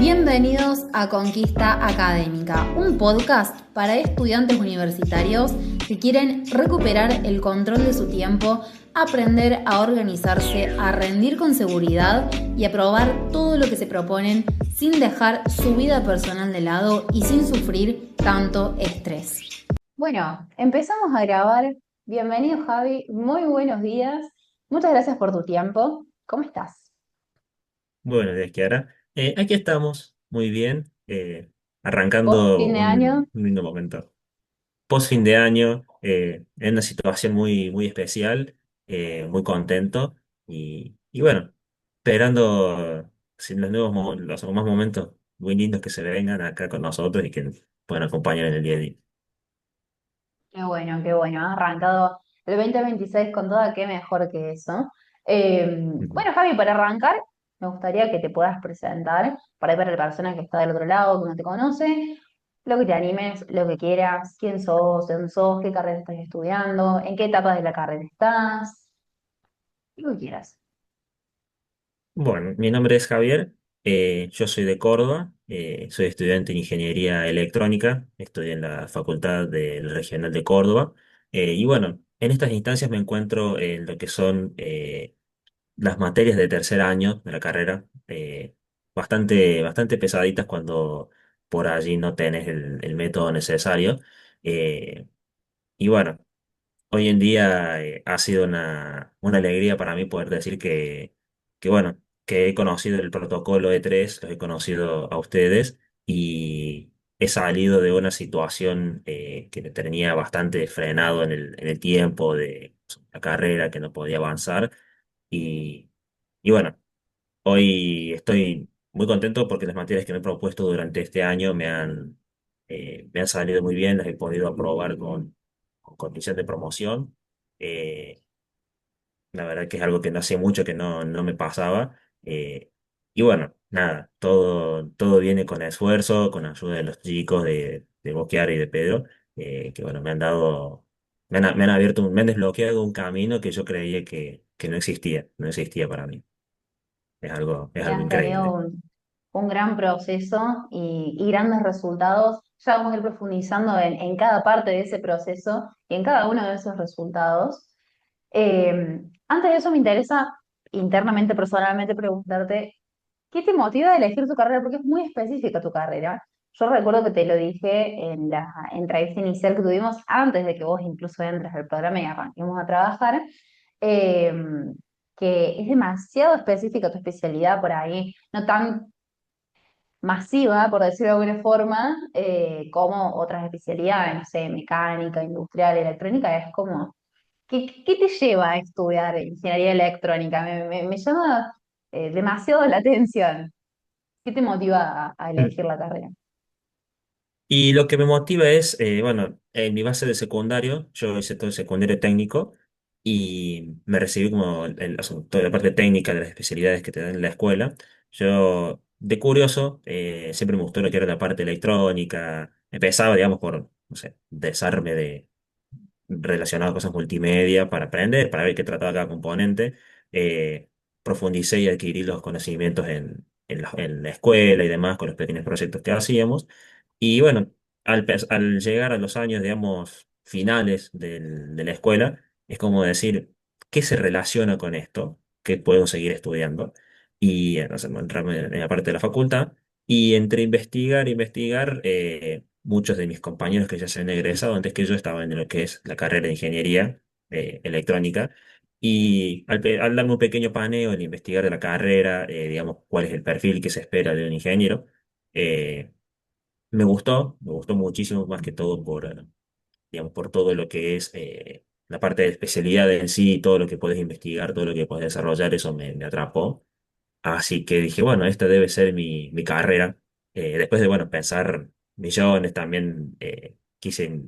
Bienvenidos a Conquista Académica, un podcast para estudiantes universitarios que quieren recuperar el control de su tiempo, aprender a organizarse, a rendir con seguridad y a probar todo lo que se proponen sin dejar su vida personal de lado y sin sufrir tanto estrés. Bueno, empezamos a grabar. Bienvenido, Javi, muy buenos días. Muchas gracias por tu tiempo. ¿Cómo estás? Bueno, de Kiara. Aquí estamos, muy bien, ¿Vos, arrancando fin de año? un lindo momento. Post fin de año, en una situación muy especial, muy contento y bueno, esperando los los más momentos muy lindos que se vengan acá con nosotros y que nos puedan acompañar en el día a día. Qué bueno, ha arrancado el 2026 con toda, qué mejor que eso. Ujú. Bueno, Javi, para arrancar, me gustaría que te puedas presentar para la persona que está del otro lado, que no te conoce, lo que te animes, lo que quieras, quién sos, de dónde sos, qué carrera estás estudiando, en qué etapa de la carrera estás, lo que quieras. Bueno, mi nombre es Javier, yo soy de Córdoba, soy estudiante de Ingeniería Electrónica, estudié en la Facultad del Regional de Córdoba, y bueno, en estas instancias me encuentro en lo que son las materias de tercer año de la carrera, bastante pesaditas cuando por allí no tenés el método necesario, eh, y bueno. Hoy en día ha sido una alegría para mí poder decir que, bueno, que he conocido el protocolo E3, los he conocido a ustedes y he salido de una situación que me tenía bastante frenado en el tiempo de la carrera, que no podía avanzar. Y, y bueno, hoy estoy muy contento porque las materias que me he propuesto durante este año me han salido muy bien, las he podido aprobar con condición de promoción. Eh, la verdad que es algo que no hace mucho que no me pasaba. Eh, y bueno, nada, todo viene con esfuerzo, con ayuda de los chicos de Boquear y de Pedro, que bueno, me han abierto, me han desbloqueado un camino que yo creía que no existía para mí. Es Y algo has tenido increíble. un gran proceso y grandes resultados. Ya vamos a ir profundizando en cada parte de ese proceso y en cada uno de esos resultados. Antes de eso me interesa internamente, personalmente, preguntarte, ¿qué te motiva a elegir tu carrera? Porque es muy específica tu carrera. Yo recuerdo que te lo dije en la entrevista inicial que tuvimos antes de que vos incluso entres al programa y arranquemos a trabajar, eh, que es demasiado específica tu especialidad por ahí, no tan masiva, por decirlo de alguna forma, como otras especialidades, no sé, mecánica, industrial, electrónica, es como ¿qué te lleva a estudiar ingeniería electrónica? Me llama demasiado la atención. ¿Qué te motiva a elegir la carrera? Y lo que me motiva es, bueno, en mi base de secundario, yo hice todo el secundario técnico y me recibí como o sea, toda la parte técnica de las especialidades que te dan en la escuela. Yo, de curioso, siempre me gustó lo que era la parte electrónica. Empezaba, digamos, por, no sé, desarme relacionado a cosas multimedia para aprender, para ver qué trataba cada componente. Eh, Profundicé y adquirí los conocimientos en la escuela y demás con los pequeños proyectos que hacíamos. Y bueno, al llegar a los años, digamos, finales de la escuela, es como decir, ¿qué se relaciona con esto? ¿Qué puedo seguir estudiando? Y entonces, entrarme en la parte de la facultad. Y entre investigar, muchos de mis compañeros que ya se han egresado antes que yo estaban en lo que es la carrera de ingeniería electrónica. Y al darme un pequeño paneo en investigar de la carrera, digamos, cuál es el perfil que se espera de un ingeniero, eh, me gustó muchísimo más que todo digamos, por todo lo que es la parte de especialidad en sí, todo lo que puedes investigar, todo lo que puedes desarrollar, eso me atrapó. Así que dije, bueno, esta debe ser mi carrera. Después de, bueno, pensar millones, también quise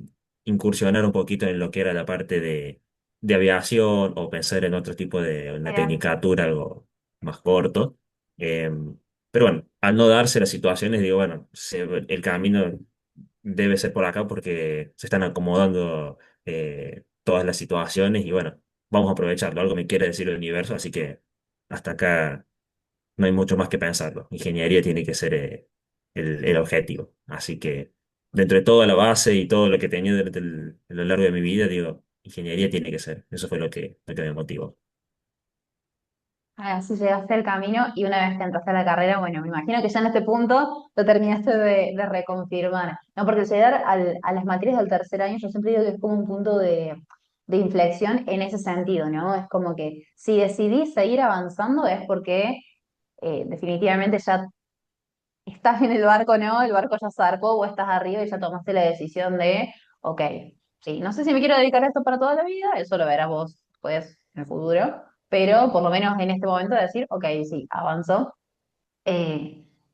incursionar un poquito en lo que era la parte de aviación o pensar en otro tipo de una Mira, tecnicatura, algo más corto. Eh, pero bueno, al no darse las situaciones, digo, bueno, el camino debe ser por acá porque se están acomodando todas las situaciones y bueno, vamos a aprovecharlo. Algo me quiere decir el universo, así que hasta acá no hay mucho más que pensarlo. Ingeniería tiene que ser el objetivo. Así que dentro de toda la base y todo lo que he tenido a lo largo de mi vida, digo, ingeniería tiene que ser. Eso fue lo que me motivó. Así llegaste al camino y una vez que entraste a la carrera, bueno, me imagino que ya en este punto lo terminaste de reconfirmar. No, porque llegar a las materias del tercer año, yo siempre digo que es como un punto de inflexión en ese sentido, ¿no? Es como que si decidís seguir avanzando es porque definitivamente ya estás en el barco, ¿no? El barco ya zarpó o estás arriba y ya tomaste la decisión de, ok, sí, no sé si me quiero dedicar a esto para toda la vida, eso lo verás vos pues en el futuro, pero por lo menos en este momento decir, ok, sí, avanzó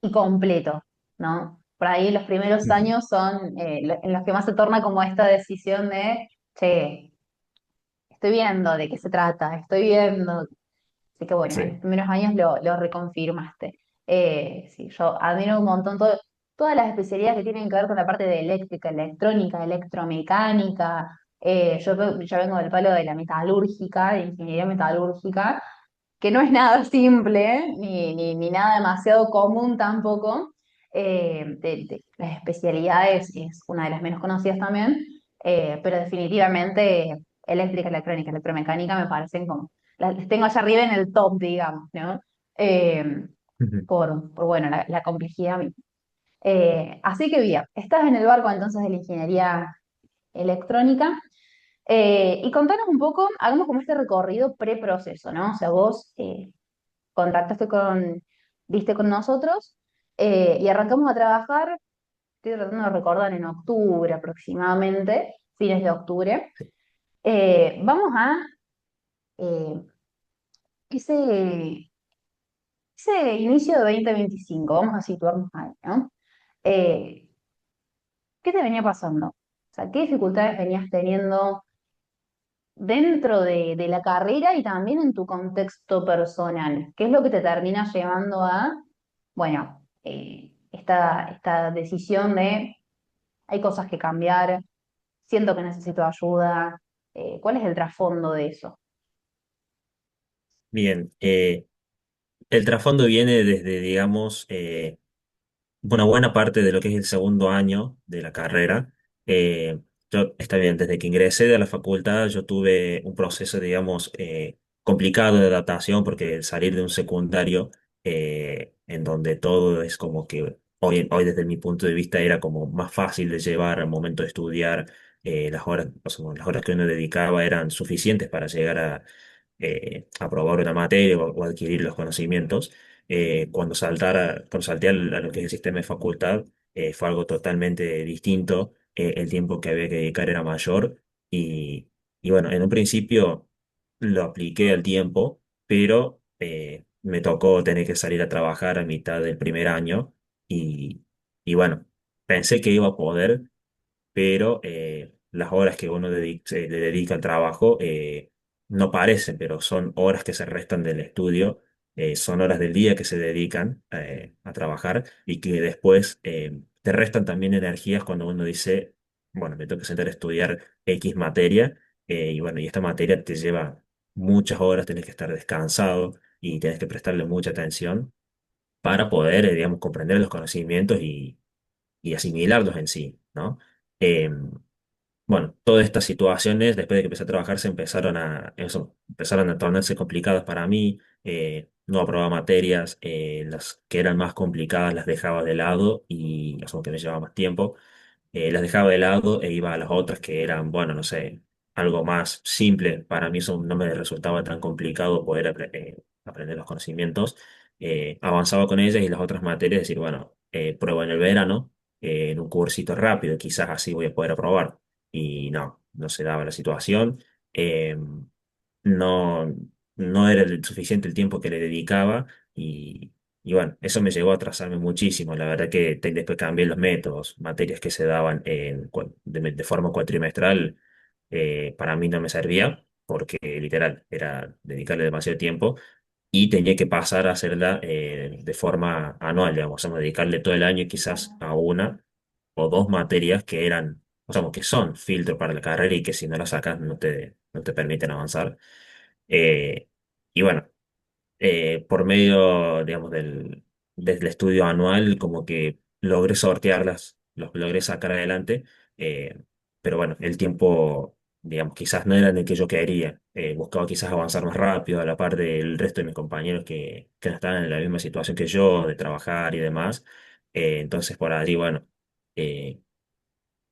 y completo, ¿no? Por ahí los primeros Ujú. años son en los que más se torna como esta decisión de, che, estoy viendo de qué se trata, estoy viendo. Así que bueno, en los Sí. primeros años lo reconfirmaste. Sí, yo admiro un montón todas las especialidades que tienen que ver con la parte de eléctrica, electrónica, electromecánica. Yo vengo del palo de la metalúrgica, de ingeniería metalúrgica, que no es nada simple, ni nada demasiado común tampoco. De las especialidades es una de las menos conocidas también, pero definitivamente eléctrica, electrónica, electromecánica me parecen como, las tengo allá arriba en el top, digamos, ¿no? Eh, Ujú. bueno, la complejidad misma. Así que bien, estás en el barco entonces de la ingeniería electrónica. Y contanos un poco, hagamos como este recorrido preproceso, ¿no? O sea, vos contactaste viste con nosotros y arrancamos a trabajar, estoy tratando de recordar, en octubre aproximadamente, fines de octubre. Vamos a eh, ese, ese inicio de 2025, vamos a situarnos ahí, ¿no? Eh, ¿Qué te venía pasando? O sea, ¿qué dificultades venías teniendo dentro de la carrera y también en tu contexto personal? ¿Qué es lo que te termina llevando a, bueno, esta decisión de hay cosas que cambiar, siento que necesito ayuda? ¿Cuál es el trasfondo de eso? Bien. El trasfondo viene desde, digamos, una buena parte de lo que es el segundo año de la carrera. Está bien, desde que ingresé a la facultad yo tuve un proceso, digamos, complicado de adaptación porque el salir de un secundario en donde todo es como que hoy desde mi punto de vista era como más fácil de llevar al momento de estudiar, las horas que uno dedicaba eran suficientes para llegar aprobar una materia o adquirir los conocimientos. Cuando salté a lo que es el sistema de facultad, fue algo totalmente distinto. El tiempo que había que dedicar era mayor y bueno, en un principio lo apliqué al tiempo, pero me tocó tener que salir a trabajar a mitad del primer año y, y bueno, pensé que iba a poder, pero las horas que uno se le dedica al trabajo no parecen, pero son horas que se restan del estudio, son horas del día que se dedican a trabajar y que después te restan también energías cuando uno dice, bueno, me tengo que sentar a estudiar X materia, y bueno, y esta materia te lleva muchas horas, tienes que estar descansado y tienes que prestarle mucha atención para poder, digamos, comprender los conocimientos y asimilarlos en sí, ¿no? Em, bueno, todas estas situaciones, después de que empecé a trabajar, empezaron a tornarse complicadas para mí. No aprobaba materias, las que eran más complicadas las dejaba de lado y eso que me llevaba más tiempo, las dejaba de lado e iba a las otras que eran, bueno, no sé, algo más simple. Para mí eso no me resultaba tan complicado poder aprender los conocimientos. Avanzaba con ellas y las otras materias, decir, bueno, pruebo en el verano, en un cursito rápido, quizás así voy a poder aprobar. Y no se daba la situación. Eh, no, no era suficiente el tiempo que le dedicaba y bueno, eso me llevó a atrasarme muchísimo. La verdad que después cambié los métodos, materias que se daban de forma cuatrimestral, para mí no me servía porque literal era dedicarle demasiado tiempo y tenía que pasar a hacerla de forma anual, digamos, o sea, dedicarle todo el año quizás a una o dos materias que eran, o sea, que son filtro para la carrera y que si no las sacas no te permiten avanzar. Eh, y bueno. por medio, digamos, del estudio anual, como que logré sortearlas, los logré sacar adelante, eh, pero bueno, el tiempo, digamos, quizás no era en el que yo quería. Buscaba quizás avanzar más rápido a la par del resto de mis compañeros que no estaban en la misma situación que yo, de trabajar y demás. Entonces, por allí, bueno, eh,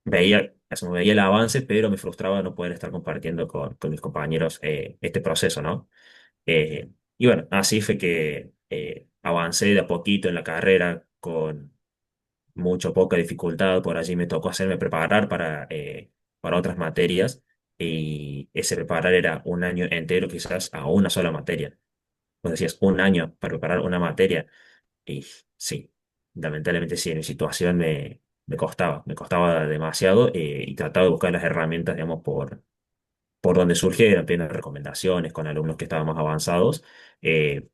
veía el avance, pero me frustraba no poder estar compartiendo con mis compañeros este proceso, ¿no? Y bueno, así fue que avancé de a poquito en la carrera con mucho poca dificultad. Por allí me tocó hacerme preparar para otras materias y ese preparar era un año entero quizás a una sola materia. Vos decías, un año para preparar una materia y sí, lamentablemente sí, en mi situación me costaba demasiado y trataba de buscar las herramientas, digamos, por donde surgieron, pidiendo recomendaciones con alumnos que estaban más avanzados, eh,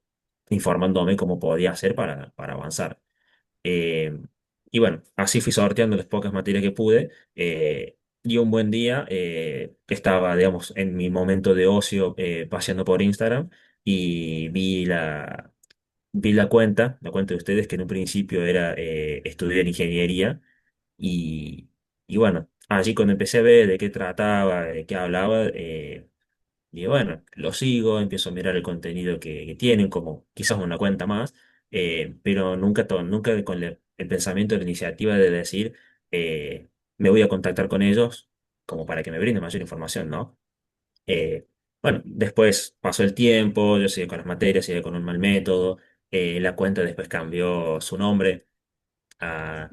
informándome cómo podía hacer para avanzar. Eh, y bueno, así fui sorteando las pocas materias que pude. Y un buen día estaba, digamos, en mi momento de ocio paseando por Instagram y vi la cuenta de ustedes que en un principio era estudiar ingeniería y bueno, allí cuando empecé a ver de qué trataba, de qué hablaba, y bueno, lo sigo, empiezo a mirar el contenido que tienen, como quizás una cuenta más, pero nunca con el pensamiento, la iniciativa de decir, me voy a contactar con ellos como para que me brinden mayor información, ¿no? Eh, bueno, después pasó el tiempo, yo seguí con las materias, seguí con un mal método, la cuenta después cambió su nombre a,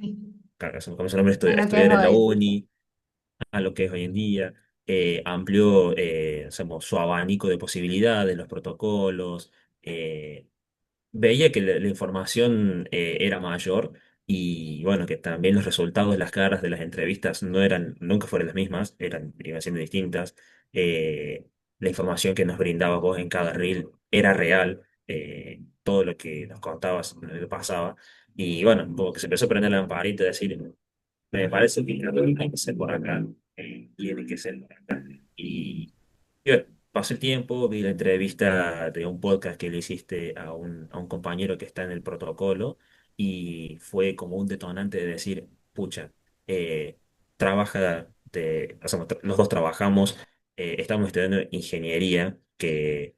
cambió su nombre A a lo que es estudiar en la hoy. uni a lo que es hoy en día, amplió digamos, su abanico de posibilidades, los protocolos, eh, veía que la información era mayor y bueno, que también los resultados, las caras de las entrevistas no eran, nunca fueron las mismas, iban siendo distintas. La información que nos brindabas vos en cada reel era real, todo lo que nos contabas, lo que pasaba. Y bueno, como que se empezó a prender la lamparita y decir, me parece que no tiene que ser por acá, tiene que ser por acá. Y bueno, pasó el tiempo, vi la entrevista de un podcast que le hiciste a un compañero que está en el protocolo y fue como un detonante de decir, pucha, eh, o sea, los dos trabajamos, estamos estudiando ingeniería, que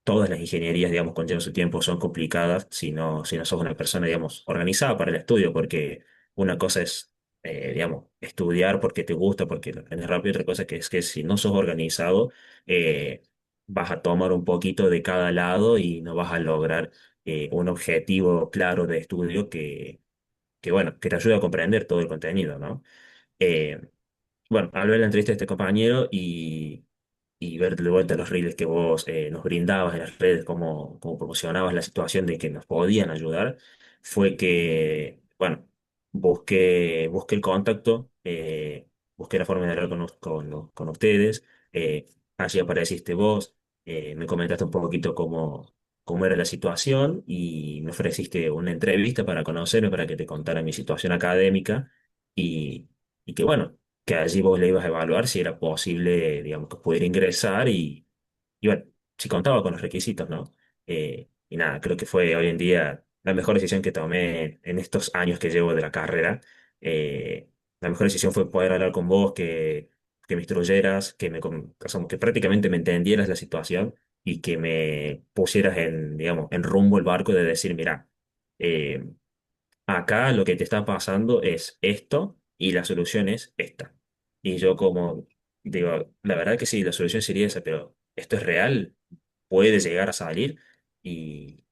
todas las ingenierías, digamos, conllevan su tiempo, son complicadas si no sos una persona, digamos, organizada para el estudio, porque una cosa es, digamos, estudiar porque te gusta, porque lo aprendes rápido, otra cosa que es que si no sos organizado, eh, vas a tomar un poquito de cada lado y no vas a lograr un objetivo claro de estudio bueno, que te ayude a comprender todo el contenido, ¿no? Eh, bueno, al ver la entrevista de este compañero y ver de vuelta los reels que vos nos brindabas en las redes, cómo promocionabas la situación de que nos podían ayudar, fue que, bueno, busqué el contacto, busqué la forma de hablar con ustedes, allí apareciste vos, me comentaste un poquito cómo era la situación y me ofreciste una entrevista para conocerme, para que te contara mi situación académica y, y que, bueno, que allí vos le ibas a evaluar si era posible, digamos, que pudiera ingresar y bueno, si contaba con los requisitos, ¿no? Y nada, creo que fue hoy en día la mejor decisión que tomé en estos años que llevo de la carrera. La mejor decisión fue poder hablar con vos, que me instruyeras, o sea, que prácticamente me entendieras la situación y que me pusieras en, digamos, en rumbo el barco de decir, mira, eh, acá lo que te está pasando es esto y la solución es esta. Y yo como digo, la verdad que sí, la solución sería esa, pero ¿esto es real? ¿Puede llegar a salir? Y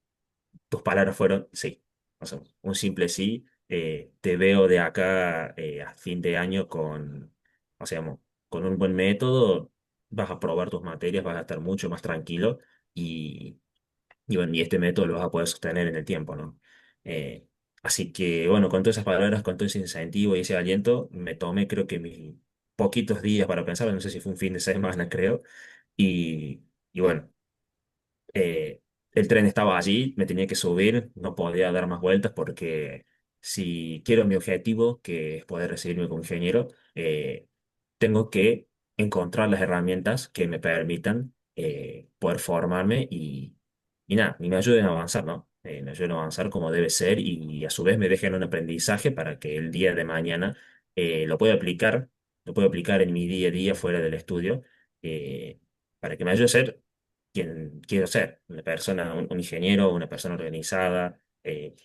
tus palabras fueron sí. O sea, un simple sí. Te veo de acá a fin de año o sea, con un buen método, vas a probar tus materias, vas a estar mucho más tranquilo y bueno, y este método lo vas a poder sostener en el tiempo, ¿no? Eh, Así que, bueno, con todas esas palabras, con todo ese incentivo y ese aliento, me tomé creo que mis poquitos días para pensar, no sé si fue un fin de semana, creo, y, y bueno, eh, el tren estaba allí, me tenía que subir, no podía dar más vueltas porque si quiero mi objetivo, que es poder recibirme como ingeniero, tengo que encontrar las herramientas que me permitan poder formarme y nada, y me ayuden a avanzar, ¿no? Me ayuden a avanzar como debe ser y a su vez me dejen un aprendizaje para que el día de mañana lo pueda aplicar, lo pueda aplicar en mi día a día fuera del estudio, eh, para que me ayude a ser quien quiero ser, una persona, un ingeniero, una persona organizada,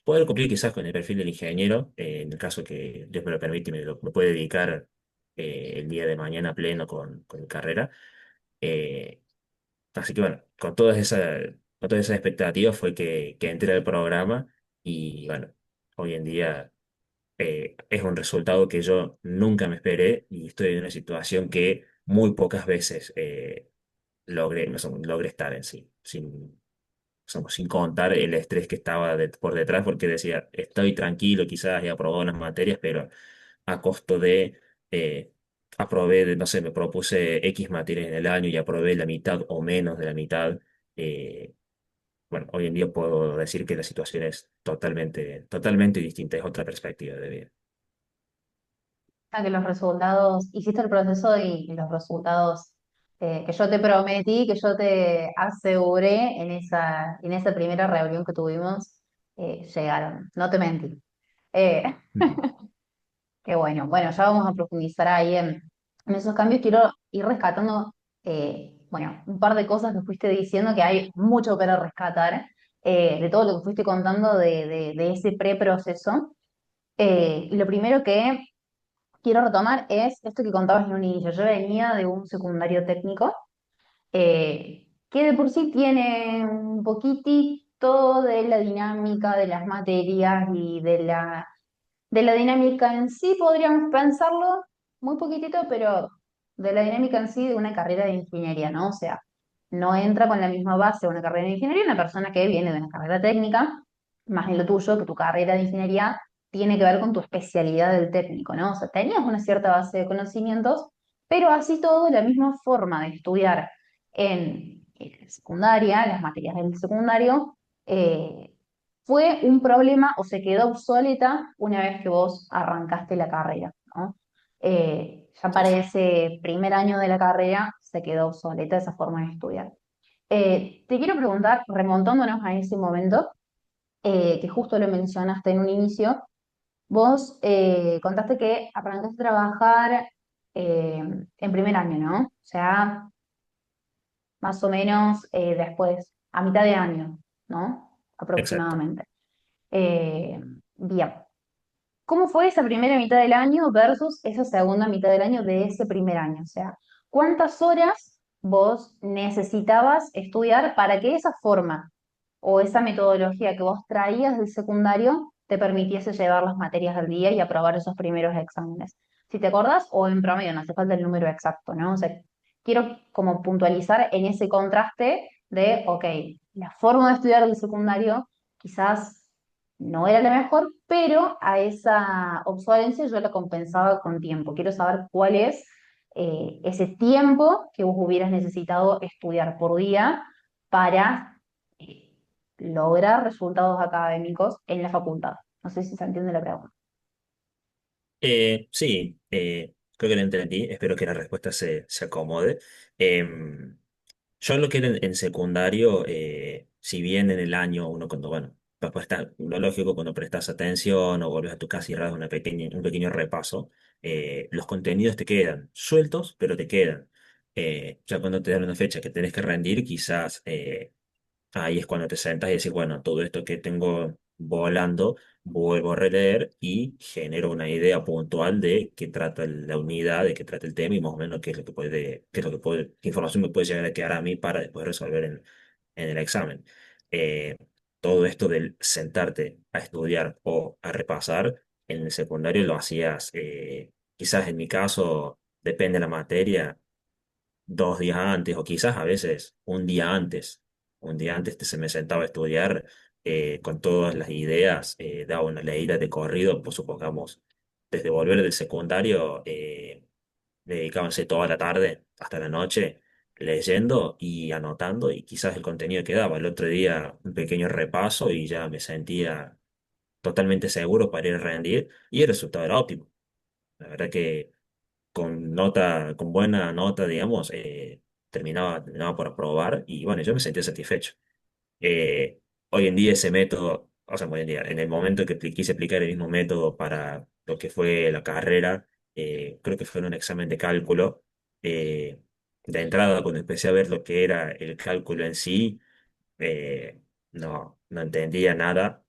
poder cumplir quizás con el perfil del ingeniero, en el caso que Dios me lo permite y me puede dedicar el día de mañana a pleno con mi carrera. Eh, Así que bueno, con todas esas expectativas fue que entré al programa y bueno, hoy en día es un resultado que yo nunca me esperé y estoy en una situación que muy pocas veces logré estar en sí, sin contar el estrés que estaba por detrás, porque decía, estoy tranquilo, quizás he aprobado unas materias, pero a costo de, no sé, me propuse X materias en el año y aprobé la mitad o menos de la mitad. eh, bueno, hoy en día puedo decir que la situación es totalmente distinta, es otra perspectiva de vida. A que los resultados, hiciste el proceso y los resultados que yo te prometí, que yo te aseguré en esa primera reunión que tuvimos, llegaron. No te mentí. Eh, Ujú. Qué bueno. Bueno, ya vamos a profundizar ahí en esos cambios. Quiero ir rescatando, bueno, un par de cosas que fuiste diciendo, que hay mucho para rescatar, de todo lo que fuiste contando de ese preproceso. Y lo primero que quiero retomar es esto que contabas en un inicio. Yo venía de un secundario técnico, que de por sí tiene un poquitito de la dinámica de las materias y de la dinámica en sí, podríamos pensarlo muy poquitito, pero de la dinámica en sí de una carrera de ingeniería, ¿no? O sea, no entra con la misma base una carrera de ingeniería una persona que viene de una carrera técnica, más en lo tuyo, que tu carrera de ingeniería tiene que ver con tu especialidad del técnico, ¿no? O sea, tenías una cierta base de conocimientos, pero así todo, la misma forma de estudiar en secundaria, las materias del secundario, fue un problema o se quedó obsoleta una vez que vos arrancaste la carrera, ¿no? Ya Sí, para sí. ese primer año de la carrera se quedó obsoleta esa forma de estudiar. Te quiero preguntar, remontándonos a ese momento, que justo lo mencionaste en un inicio, vos contaste que arrancaste a trabajar en primer año, ¿no? O sea, más o menos después, a mitad de año, ¿no? Exacto. Aproximadamente. Eh, Bien. ¿Cómo fue esa primera mitad del año versus esa segunda mitad del año de ese primer año? O sea, ¿cuántas horas vos necesitabas estudiar para que esa forma o esa metodología que vos traías del secundario te permitiese llevar las materias al día y aprobar esos primeros exámenes? Si te acordás, o en promedio, no hace falta el número exacto, ¿no? O sea, quiero como puntualizar en ese contraste de, ok, la forma de estudiar del secundario quizás no era la mejor, pero a esa obsolencia yo la compensaba con tiempo. Quiero saber cuál es ese tiempo que vos hubieras necesitado estudiar por día para eh, lograr resultados académicos en la facultad. No sé si se entiende la pregunta. Sí, creo que lo entendí. Espero que la respuesta se acomode. Em, Yo lo que era en secundario, si bien en el año uno cuando, bueno, después está lo lógico cuando prestas atención o vuelves a tu casa y das un pequeño repaso, los contenidos te quedan sueltos, pero te quedan. Ya cuando te dan una fecha que tenés que rendir, quizás ahí es cuando te sentas y decís, bueno, todo esto que tengo volando, vuelvo a releer y genero una idea puntual de qué trata la unidad, de qué trata el tema y más o menos qué información me puede llegar a quedar a mí para después resolver en el examen. Eh, Todo esto del sentarte a estudiar o a repasar en el secundario lo hacías, quizás en mi caso, depende de la materia 2 días antes o quizás a veces un día antes. Un día antes se me sentaba a estudiar con todas las ideas, daba una leída de corrido, pues supongamos, desde volver del secundario, dedicábanse toda la tarde hasta la noche leyendo y anotando y quizás el contenido que daba. El otro día un pequeño repaso y ya me sentía totalmente seguro para ir a rendir y el resultado era óptimo. La verdad que con buena nota, digamos, terminaba por aprobar y bueno, yo me sentía satisfecho. Eh, Hoy en día ese método, o sea, hoy en día, en el momento que quise aplicar el mismo método para lo que fue la carrera, creo que fue en un examen de cálculo. De entrada, cuando empecé a ver lo que era el cálculo en sí, no entendía nada.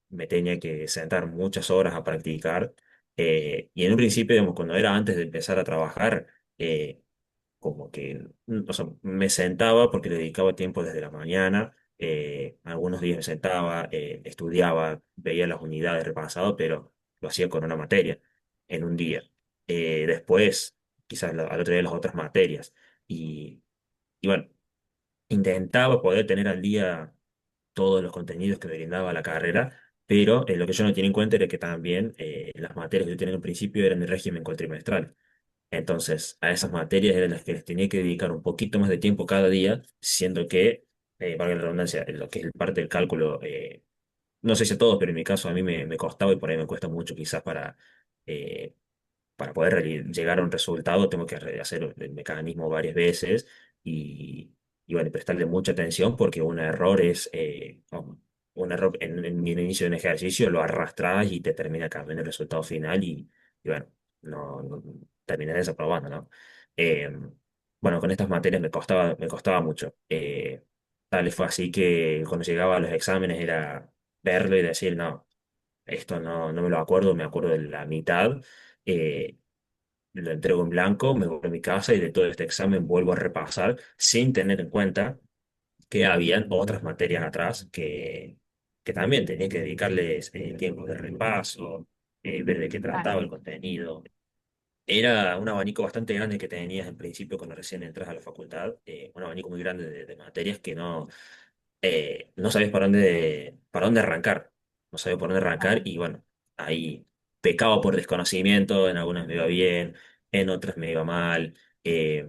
Me tenía que sentar muchas horas a practicar. Y en un principio, digamos, cuando era antes de empezar a trabajar, como que, o sea, me sentaba porque le dedicaba tiempo desde la mañana. Algunos días me sentaba, estudiaba, veía las unidades repasado, pero lo hacía con una materia en un día. Después, quizás al otro día las otras materias. Y, y bueno, intentaba poder tener al día todos los contenidos que me brindaba la carrera, pero lo que yo no tenía en cuenta era que también las materias que yo tenía en principio eran de régimen cuatrimestral. Entonces, a esas materias eran las que les tenía que dedicar un poquito más de tiempo cada día, siendo que, valga la redundancia, en lo que es parte del cálculo, no sé si a todos, pero en mi caso a mí me costaba y por ahí me cuesta mucho quizás eh, para poder llegar a un resultado tengo que hacer el mecanismo varias veces y bueno, prestarle mucha atención porque un error es, un error en el inicio de un ejercicio lo arrastras y te termina cambiando el resultado final y bueno, no terminas desaprobando, ¿no? Eh, bueno, con estas materias me costaba mucho. Tal fue así que cuando llegaba a los exámenes era verlo y decir, no, esto no me lo acuerdo, me acuerdo de la mitad. eh, lo entrego en blanco, me voy a mi casa y de todo este examen vuelvo a repasar sin tener en cuenta que habían otras materias atrás que también tenía que dedicarles tiempo de repaso, ver de qué trataba Claro. el contenido. Era un abanico bastante grande que tenías en principio cuando recién entras a la facultad, un abanico muy grande de materias que no sabías para dónde arrancar. No sabía por dónde arrancar Claro. y bueno, ahí pecaba por desconocimiento, en algunas me iba bien, en otras me iba mal. eh,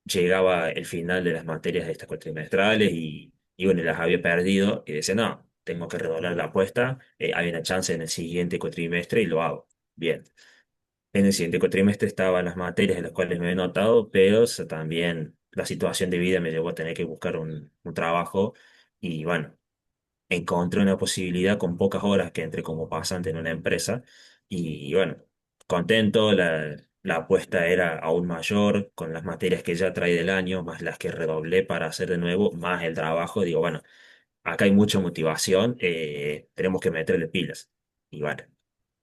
Llegaba el final de las materias de estas cuatrimestrales y bueno, las había perdido y decía, no, tengo que redoblar la apuesta, hay una chance en el siguiente cuatrimestre y lo hago. Bien. En el siguiente cuatrimestre estaban las materias en las cuales me he notado, pero también la situación de vida me llevó a tener que buscar un trabajo y bueno, encontré una posibilidad con pocas horas que entré como pasante en una empresa y bueno, contento, la apuesta era aún mayor con las materias que ya traí del año, más las que redoblé para hacer de nuevo, más el trabajo, digo, bueno, acá hay mucha motivación, tenemos que meterle pilas. Y bueno,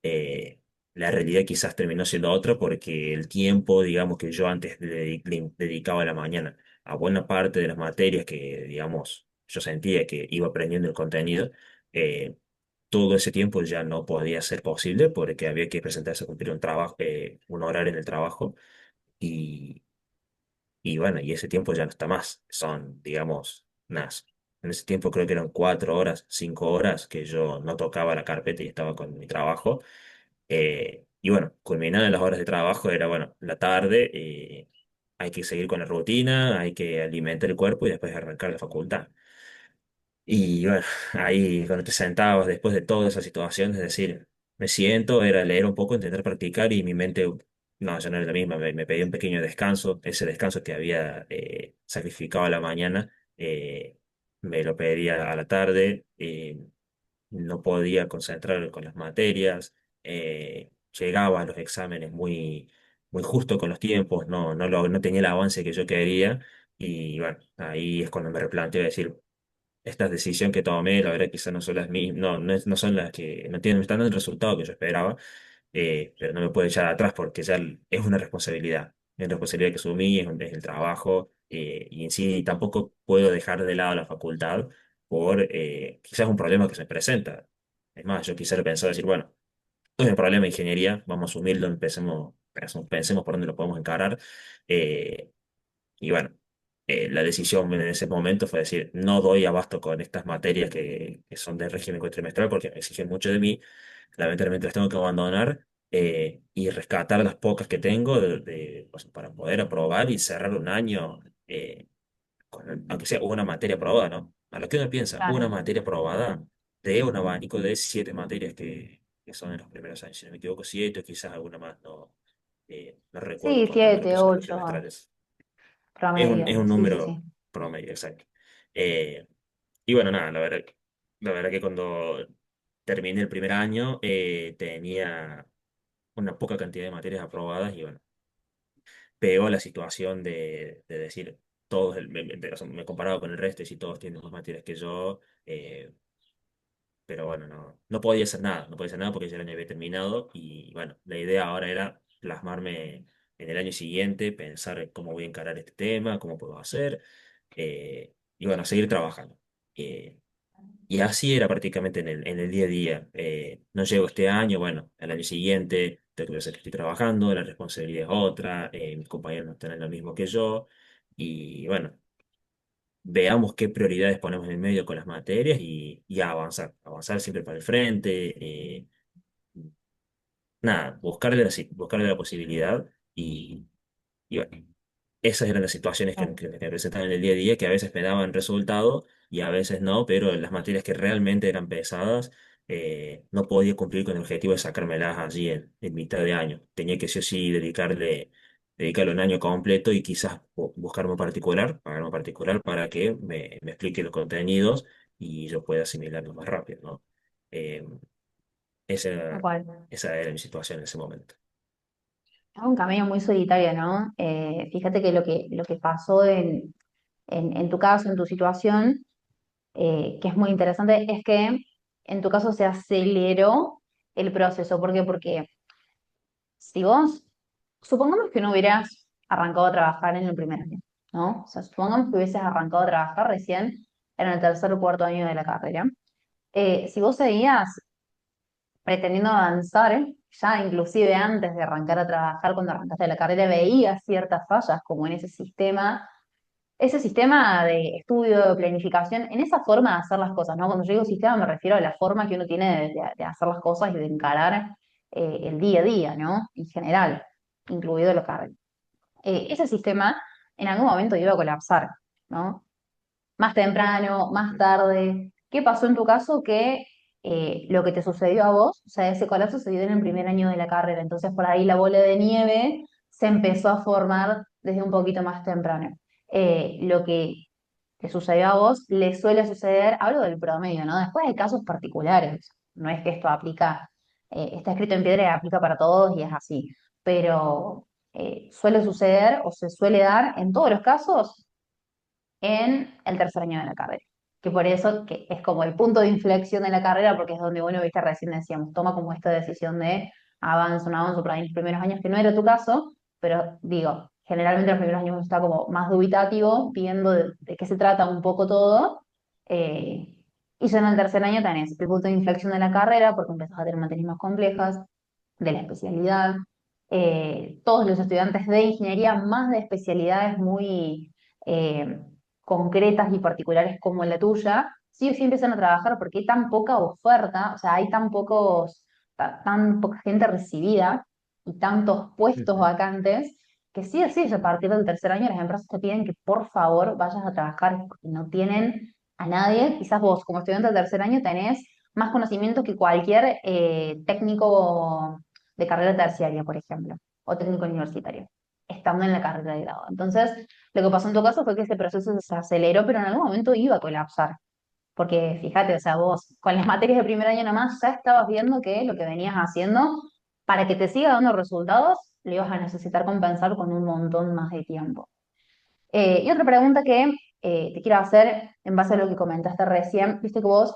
eh, la realidad quizás terminó siendo otra porque el tiempo, digamos, que yo antes le dedicaba a la mañana a buena parte de las materias que, digamos, yo sentía que iba aprendiendo el contenido, eh, todo ese tiempo ya no podía ser posible porque había que presentarse a cumplir un trabajo, un horario en el trabajo y bueno, y ese tiempo ya no está más. Son, digamos, unas, en ese tiempo creo que eran 4 horas, 5 horas que yo no tocaba la carpeta y estaba con mi trabajo. Y bueno, culminadas las horas de trabajo era, bueno, la tarde, hay que seguir con la rutina, hay que alimentar el cuerpo y después arrancar la facultad. Y bueno, ahí cuando te sentabas después de toda esa situación, es decir, me siento, era leer un poco, intentar practicar y mi mente, no, ya no era la misma, me pedía un pequeño descanso, ese descanso que había sacrificado a la mañana, me lo pedía a la tarde, no podía concentrar con las materias, llegaba a los exámenes muy justo con los tiempos, no tenía el avance que yo quería y bueno, ahí es cuando me replanteo decir esta decisión que tomé, la verdad quizás no son las mismas, no son las que no tienen, están dando el resultado que yo esperaba, pero no me puedo echar atrás porque ya es una responsabilidad que asumí, es el trabajo, y en sí tampoco puedo dejar de lado la facultad por quizás un problema que se presenta. Es más, yo quisiera pensar decir, bueno, esto es un problema de ingeniería, vamos a asumirlo, pensemos por dónde lo podemos encarar. eh, y bueno, la decisión en ese momento fue decir, no doy abasto con estas materias que son de régimen cuatrimestral porque me exigen mucho de mí, lamentablemente las tengo que abandonar y rescatar las pocas que tengo o sea, para poder aprobar y cerrar un año, aunque sea una materia aprobada, ¿no? A lo que uno piensa, una Claro. materia aprobada de un abanico de 7 materias que son en los primeros años, si no me equivoco, 7 o quizás alguna más, no recuerdo Sí, puntualmente, pero siete, son los ocho cuatrimestrales. Es promedio. un Sí, sí, número sí. promedio, exacto. Eh, Y bueno, nada, la verdad que cuando terminé el primer año tenía una poca cantidad de materias aprobadas y bueno, pegó la situación de decir, todos, o sea, me comparaba con el resto y si todos tienen más materias que yo, pero bueno, no podía hacer nada, no podía hacer nada porque ya el año había terminado y bueno, la idea ahora era plasmarme en el año siguiente, pensar en cómo voy a encarar este tema, cómo puedo hacer y bueno, seguir trabajando. Eh, y así era prácticamente en el día a día. No llego este año, bueno, el año siguiente tengo que ver que estoy trabajando, la responsabilidad es otra, mis compañeros no están en lo mismo que yo y bueno veamos qué prioridades ponemos en el medio con las materias y a avanzar, avanzar siempre para el frente, nada, buscarle la posibilidad y bueno, esas eran las situaciones que me presentaban en el día a día, que a veces me daban resultado y a veces no, pero en las materias que realmente eran pesadas, no podía cumplir con el objetivo de sacármelas allí en mitad de año. Tenía que sí o sí dedicarle un año completo y quizás buscarme un particular, pagar un particular para que me explique los contenidos y yo pueda asimilarlos más rápido, ¿no? Eh, Tal esa, cual. esa era mi situación en ese momento. Es un camino muy solitario, ¿no? Fíjate que lo que pasó en tu caso, en tu situación, que es muy interesante, es que en tu caso se aceleró el proceso. ¿Por qué? Porque si vos, supongamos que no hubieras arrancado a trabajar en el primer año, ¿no? O sea, supongamos que hubieses arrancado a trabajar recién en el tercer o cuarto año de la carrera. Si vos seguías pretendiendo avanzar, ya inclusive antes de arrancar a trabajar, cuando arrancaste la carrera, veías ciertas fallas como en ese sistema de estudio, de planificación, en esa forma de hacer las cosas, ¿no? Cuando yo digo sistema me refiero a la forma que uno tiene de hacer las cosas y de encarar el día a día, ¿no? En general, incluido la carrera. Ese sistema en algún momento iba a colapsar, ¿no? Más temprano, más tarde. ¿Qué pasó en tu caso? Que lo que te sucedió a vos, o sea, ese colapso se dio en el primer año de la carrera, entonces por ahí la bola de nieve se empezó a formar desde un poquito más temprano. Lo que te sucedió a vos le suele suceder, hablo del promedio, ¿no? Después hay casos particulares, no es que esto aplica, está escrito en piedra y aplica para todos y es así, pero suele suceder o se suele dar en todos los casos en el tercer año de la carrera. Que por eso que es como el punto de inflexión de la carrera, porque es donde uno, viste, recién decíamos, toma como esta decisión de avanzo, no avanzo por ahí en los primeros años, que no era tu caso, pero digo, generalmente los primeros años uno está como más dubitativo, viendo de qué se trata un poco todo, eh, y ya en el tercer año tenés el punto de inflexión de la carrera, porque empezás a tener materias más complejas, de la especialidad. Todos los estudiantes de ingeniería, más de especialidades muy eh, concretas y particulares como la tuya, sí o sí empiezan a trabajar porque hay tan poca oferta, o sea, hay tan poca gente recibida y tantos puestos Ujú. vacantes, que sí o sí, a partir del tercer año las empresas te piden que por favor vayas a trabajar porque no tienen a nadie. Quizás vos, como estudiante del tercer año, tenés más conocimiento que cualquier técnico de carrera terciaria, por ejemplo, o técnico universitario, estando en la carrera de grado. Entonces, lo que pasó en tu caso fue que ese proceso se aceleró, pero en algún momento iba a colapsar. Porque fíjate, o sea, vos con las materias de primer año nomás ya estabas viendo que lo que venías haciendo, para que te siga dando resultados, lo ibas a necesitar compensar con un montón más de tiempo. Y otra pregunta que te quiero hacer en base a lo que comentaste recién, viste que vos,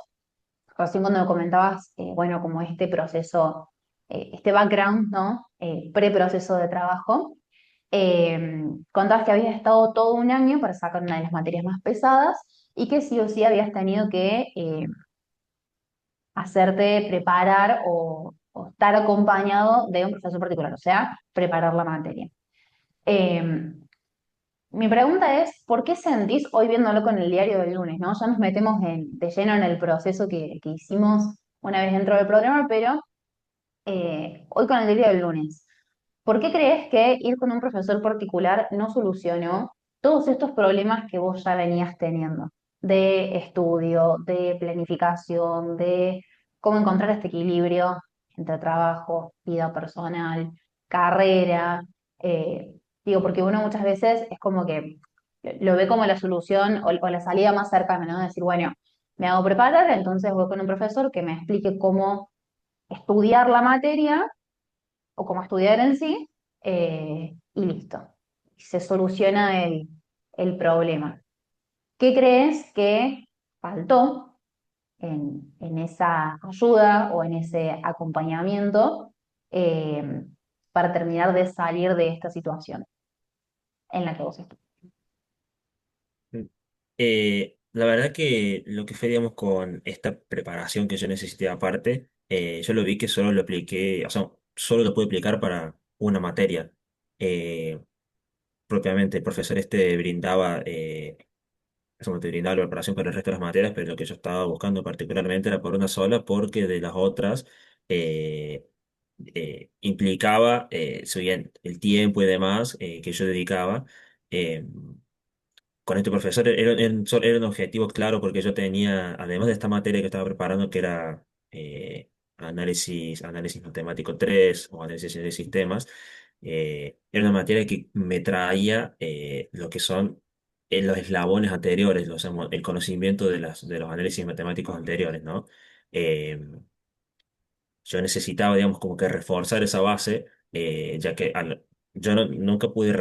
recién cuando me comentabas, bueno, como este proceso, este background, ¿no? Preproceso de trabajo, contabas que habías estado todo un año para sacar una de las materias más pesadas y que sí o sí habías tenido que hacerte preparar o estar acompañado de un profesor particular, o sea, preparar la materia. Eh, Mi pregunta es, ¿por qué sentís, hoy viéndolo con el diario del lunes, ¿no? Ya nos metemos de lleno en el proceso que hicimos una vez dentro del programa, pero hoy con el diario del lunes, ¿por qué crees que ir con un profesor particular no solucionó todos estos problemas que vos ya venías teniendo? De estudio, de planificación, de cómo encontrar este equilibrio entre trabajo, vida personal, carrera. Digo, porque uno muchas veces es como que lo ve como la solución o la salida más cercana, ¿no? Decir, bueno, Me hago preparar, entonces voy con un profesor que me explique cómo estudiar la materia o cómo estudiar en sí, y listo. Se soluciona el problema. ¿Qué crees que faltó en esa ayuda o en ese acompañamiento eh, para terminar de salir de esta situación en la que vos estás? La verdad que lo que fue, digamos, con esta preparación que yo necesité aparte, yo lo vi que solo lo apliqué, o sea, solo lo pude aplicar para una materia. Eh, Propiamente, el profesor este brindaba, eso te brindaba la preparación para el resto de las materias, pero lo que yo estaba buscando particularmente era por una sola, porque de las otras eh, implicaba, si bien el tiempo y demás que yo dedicaba. eh, con este profesor era un objetivo claro porque yo tenía, además de esta materia que estaba preparando, que era análisis matemático 3 o análisis de sistemas, era una materia que me traía lo que son los eslabones anteriores, el conocimiento de los análisis matemáticos anteriores, ¿no? Eh, yo necesitaba, digamos, como que reforzar esa base, ya que yo nunca pude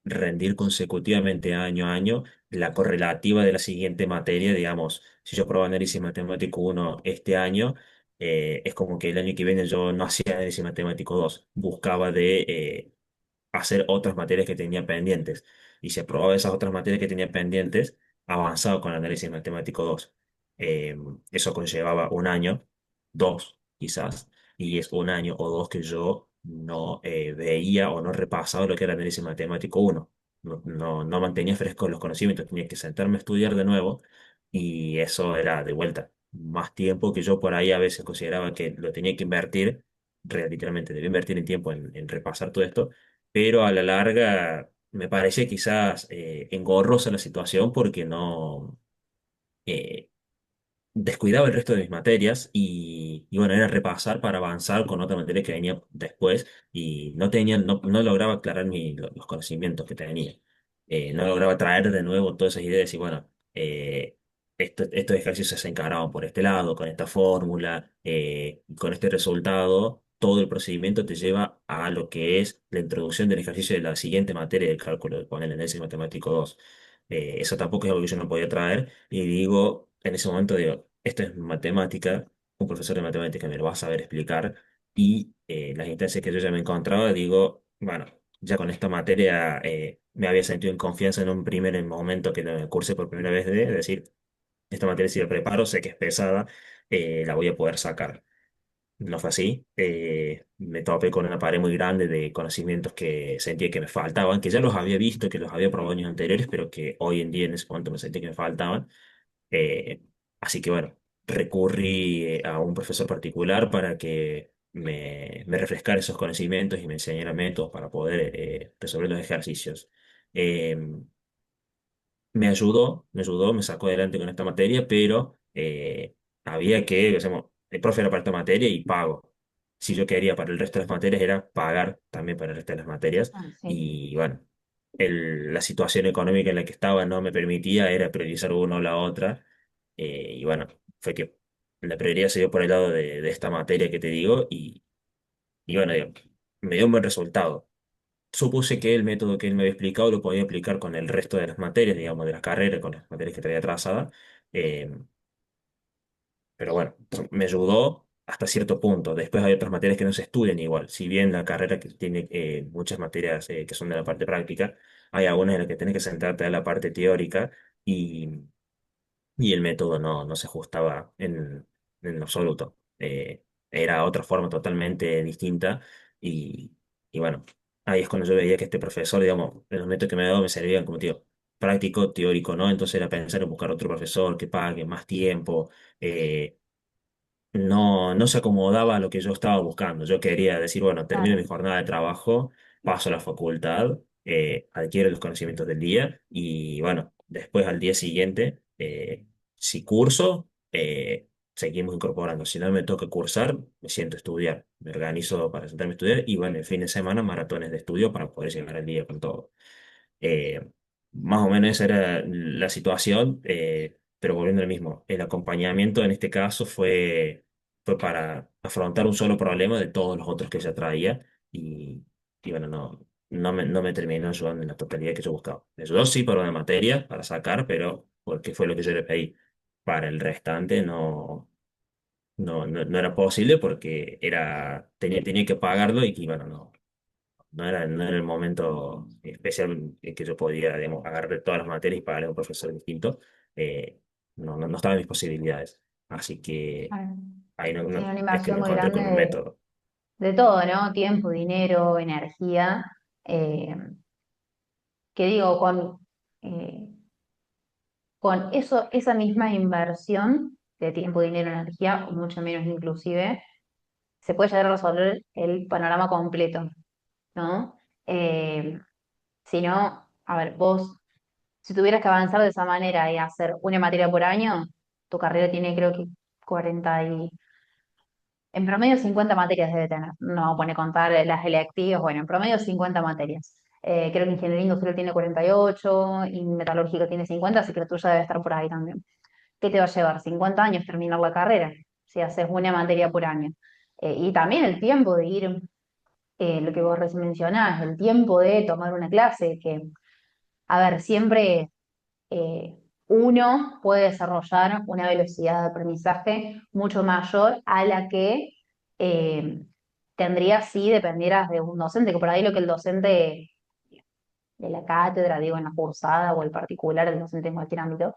rendir consecutivamente año a año la correlativa de la siguiente materia, digamos, si yo pruebo análisis matemático 1 este año, es como que el año que viene yo no hacía análisis matemático 2 buscaba de hacer otras materias que tenía pendientes. Y si aprobaba esas otras materias que tenía pendientes, avanzaba con el análisis matemático 2. Eso conllevaba un año, dos quizás, y es un año o dos que yo no veía o no repasaba lo que era análisis matemático uno. No mantenía frescos los conocimientos, tenía que sentarme a estudiar de nuevo y eso era de vuelta. Más tiempo que yo por ahí a veces consideraba que lo tenía que invertir, literalmente debía invertir en tiempo en repasar todo esto, pero a la larga me parece quizás engorrosa la situación porque no eh, descuidaba el resto de mis materias y bueno, era repasar para avanzar con otra materia que venía después y no lograba aclarar los conocimientos que tenía. No lograba traer de nuevo todas esas ideas y bueno, estos ejercicios se encaraban por este lado, con esta fórmula, con este resultado. Todo el procedimiento te lleva a lo que es la introducción del ejercicio de la siguiente materia del cálculo, con el análisis matemático 2. Eso tampoco es algo que yo no podía traer y digo, en ese momento digo, esto es matemática, un profesor de matemática me lo va a saber explicar y las instancias que yo ya me encontraba, digo, bueno, ya con esta materia me había sentido en confianza en un primer momento que me cursé por primera vez de decir, esta materia si la preparo, sé que es pesada, la voy a poder sacar. No fue así. Me topé con una pared muy grande de conocimientos que sentía que me faltaban, que ya los había visto, que los había probado años anteriores, pero que hoy en día en ese momento me sentía que me faltaban. Eh, Así que bueno, recurrí a un profesor particular para que me refrescara esos conocimientos y me enseñara métodos para poder resolver los ejercicios. Eh, me sacó adelante con esta materia, pero había que, digamos, el profe era para esta materia y pago. Si yo quería para el resto de las materias, era pagar también para el resto de las materias. Ah, sí. Y bueno, la situación económica en la que estaba no me permitía, era priorizar una o la otra. Y bueno, fue que la prioridad se dio por el lado de esta materia que te digo y bueno, digo, me dio un buen resultado. Supuse que el método que él me había explicado lo podía aplicar con el resto de las materias, digamos, de la carrera, con las materias que traía atrasada. eh, pero bueno, me ayudó hasta cierto punto. Después hay otras materias que no se estudian igual. Si bien la carrera que tiene muchas materias que son de la parte práctica, hay algunas en las que tienes que sentarte a la parte teórica y el método no se ajustaba en absoluto. Era otra forma totalmente distinta y, y bueno, ahí es cuando yo veía que este profesor, digamos, los métodos que me daba me servían como tío práctico, teórico, ¿no? Entonces era pensar en buscar otro profesor que pague más tiempo. No se acomodaba a lo que yo estaba buscando. Yo quería decir, bueno, termino Claro. mi jornada de trabajo, paso a la facultad, adquiero los conocimientos del día y bueno, después al día siguiente, si curso, seguimos incorporando. Si no me toca cursar, me siento a estudiar. Me organizo para sentarme a estudiar y bueno, el fin de semana maratones de estudio para poder llegar al día con todo. Eh, Más o menos esa era la situación, pero volviendo al mismo, el acompañamiento en este caso fue para afrontar un solo problema de todos los otros que ella traía y bueno, no me terminó ayudando en la totalidad que yo buscaba. Me ayudó sí para una materia, para sacar, pero porque fue lo que yo le pedí. Para el restante no era posible porque tenía que pagarlo y bueno, no era el momento especial en que yo podía, digamos, agarrar todas las materias y pagarle a un profesor distinto. Eh, no estaba en mis posibilidades. Así que Claro. ahí Sí, una es que inversión me muy encontré grande con un método. de todo, ¿no? Tiempo, dinero, energía. eh, que digo, eh, con eso, esa misma inversión de tiempo, dinero, energía, o mucho menos inclusive, se puede llegar a resolver el panorama completo, ¿no? Eh, si no, a ver, vos, si tuvieras que avanzar de esa manera y hacer una materia por año, tu carrera tiene creo que 40 y... En promedio 50 materias debe tener. No pone a contar las electivas, bueno, en promedio 50 materias. Creo que ingeniería industrial tiene 48 y metalúrgica tiene 50, así que la tuya debe estar por ahí también. ¿Qué te va a llevar? 50 años terminar la carrera, si haces una materia por año. Y también el tiempo de ir, lo que vos recién mencionás, el tiempo de tomar una clase, que, a ver, siempre eh, uno puede desarrollar una velocidad de aprendizaje mucho mayor a la que eh, tendría si dependieras de un docente, que por ahí lo que el docente de la cátedra, digo, en la cursada o el particular, el docente en cualquier ámbito,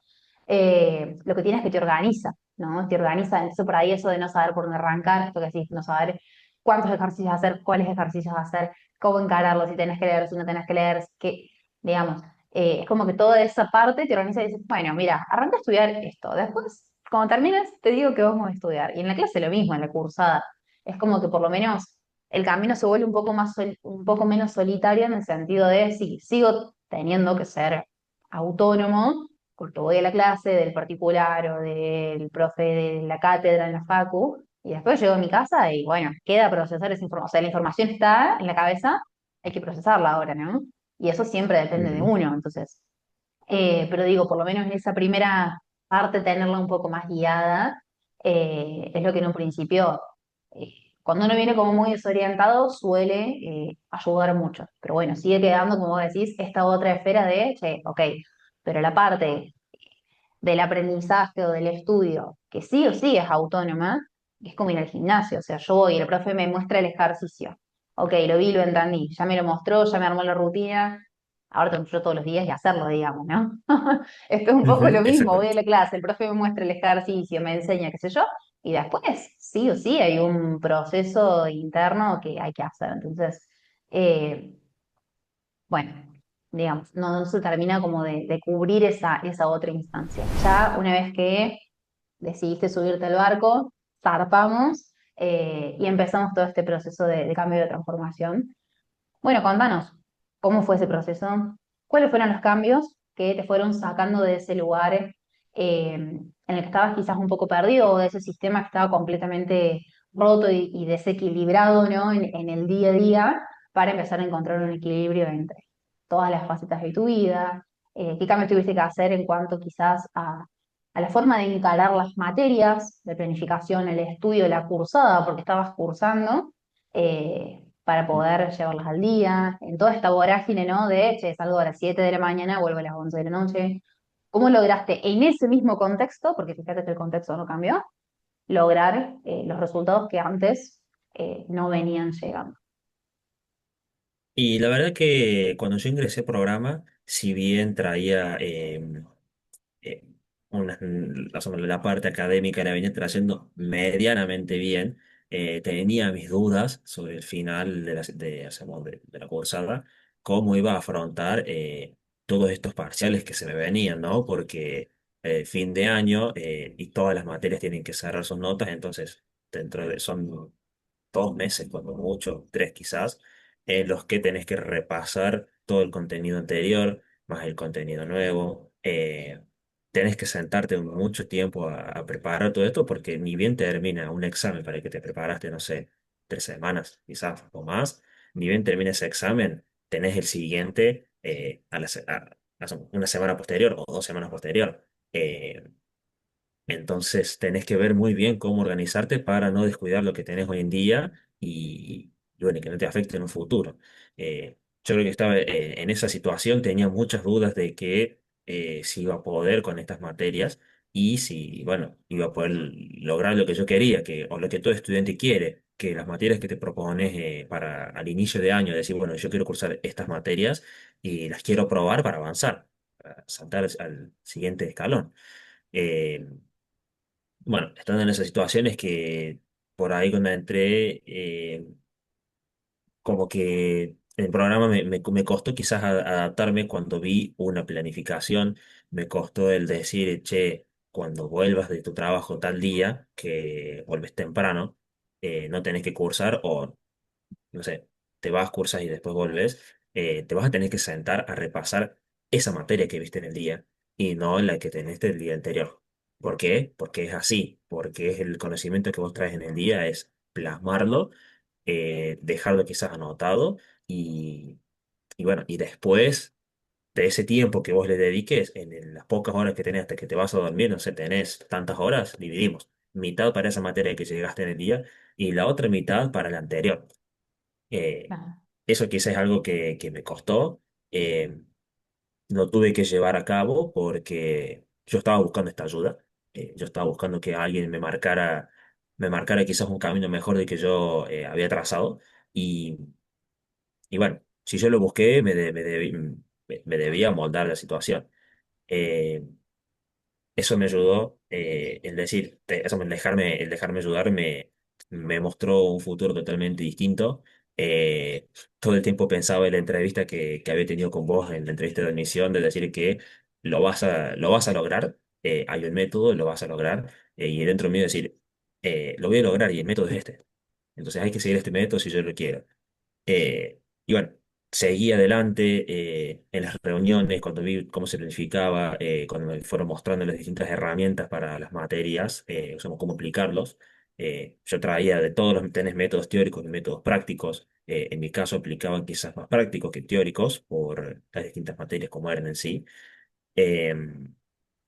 lo que tiene es que te organiza, ¿no? Te organiza, entonces por ahí eso de no saber por dónde arrancar, esto que decís, no saber cuántos ejercicios hacer, cuáles ejercicios hacer, cómo encararlos, si tenés que leer, si no tenés que leer, que, digamos, es como que toda esa parte te organiza y dices, bueno, mira, arranca a estudiar esto, después, cuando termines, te digo que vamos a estudiar. Y en la clase lo mismo, en la cursada, es como que por lo menos el camino se vuelve un poco más un poco menos solitario en el sentido de sí, sigo teniendo que ser autónomo, porque voy a la clase del particular o del profe de la cátedra en la facu, y después llego a mi casa y bueno, queda procesar esa información. O sea, la información está en la cabeza, hay que procesarla ahora, ¿no? Y eso siempre depende de Ujú. uno, entonces. Pero digo, por lo menos en esa primera parte, tenerla un poco más guiada, es lo que en un principio, eh, cuando uno viene como muy desorientado, suele ayudar mucho. Pero bueno, sigue quedando, como vos decís, esta otra esfera de, che, ok, pero la parte del aprendizaje o del estudio, que sí o sí es autónoma, es como ir al gimnasio. O sea, yo voy y el profe me muestra el ejercicio. Ok, lo vi, lo entendí, ya me lo mostró, ya me armó la rutina. Ahora tengo que yo todos los días y hacerlo, digamos, ¿no? Esto es un poco Ujú, lo mismo, voy a exactamente. la clase, el profe me muestra el ejercicio, me enseña, qué sé yo, y después sí o sí hay un proceso interno que hay que hacer. Entonces, eh, bueno, digamos, no se termina como de cubrir esa otra instancia. Ya una vez que decidiste subirte al barco, zarpamos y empezamos todo este proceso de cambio de transformación. Bueno, contanos, ¿cómo fue ese proceso? ¿Cuáles fueron los cambios que te fueron sacando de ese lugar en el que estabas quizás un poco perdido o de ese sistema que estaba completamente roto y desequilibrado, ¿no? En el día a día para empezar a encontrar un equilibrio entre todas las facetas de tu vida? ¿Qué cambios tuviste que hacer en cuanto quizás a la forma de encarar las materias de planificación, el estudio, la cursada, porque estabas cursando? Para poder llevarlas al día, en toda esta vorágine, ¿no? De, che, salgo a las 7 de la mañana, vuelvo a las 11 de la noche. ¿Cómo lograste en ese mismo contexto, porque fíjate que el contexto no cambió, lograr los resultados que antes no venían llegando? Y la verdad que cuando yo ingresé al programa, si bien traía eh, la parte académica la venía trayendo medianamente bien. Tenía mis dudas sobre el final de la cursada, cómo iba a afrontar todos estos parciales que se me venían, ¿no? Porque fin de año y todas las materias tienen que cerrar sus notas, entonces son 2 meses, cuando mucho, 3 quizás, en los que tenés que repasar todo el contenido anterior, más el contenido nuevo. Tenés que sentarte mucho tiempo a preparar todo esto, porque ni bien termina un examen para el que te preparaste, no sé, 3 semanas quizás o más, ni bien termina ese examen, tenés el siguiente una semana posterior o 2 semanas posterior. Entonces tenés que ver muy bien cómo organizarte para no descuidar lo que tenés hoy en día y bueno, y que no te afecte en un futuro. Yo creo que estaba en esa situación, tenía muchas dudas de que si iba a poder con estas materias y si, bueno, iba a poder lograr lo que yo quería, o lo que todo estudiante quiere, que las materias que te propones para al inicio de año, decir, bueno, yo quiero cursar estas materias y las quiero probar para avanzar, para saltar al siguiente escalón. Eh, bueno, estando en esas situaciones que por ahí cuando entré, como que el programa me costó quizás adaptarme cuando vi una planificación, me costó el decir, che, cuando vuelvas de tu trabajo tal día, que vuelves temprano, no tenés que cursar o no sé, te vas, cursas y después volves, te vas a tener que sentar a repasar esa materia que viste en el día y no la que tenés el día anterior. ¿Por qué? Porque es así, porque es el conocimiento que vos traes en el día, es plasmarlo, dejarlo quizás anotado y, y bueno, y después de ese tiempo que vos le dediques, las pocas horas que tenés hasta que te vas a dormir, no sé, tenés tantas horas, dividimos. Mitad para esa materia que llegaste en el día y la otra mitad para la anterior. Eh, Claro, Eso quizás es algo que me costó. eh, lo tuve que llevar a cabo porque yo estaba buscando esta ayuda. Yo estaba buscando que alguien me marcara quizás un camino mejor del que yo había trazado. Y, y bueno, si yo lo busqué, me debía moldar la situación. Eh, Eso me ayudó, el decir, el dejarme ayudar me mostró un futuro totalmente distinto. Eh, Todo el tiempo pensaba en la entrevista que había tenido con vos, en la entrevista de admisión, de decir que lo vas a lograr, hay un método, lo vas a lograr, y dentro mío decir, lo voy a lograr y el método es este. Entonces hay que seguir este método si yo lo quiero. Y bueno, seguí adelante en las reuniones, cuando vi cómo se planificaba, cuando me fueron mostrando las distintas herramientas para las materias, o sea, cómo aplicarlos. Yo traía de todos los, tenés métodos teóricos y métodos prácticos. En mi caso aplicaban quizás más prácticos que teóricos por las distintas materias como eran en sí. Eh,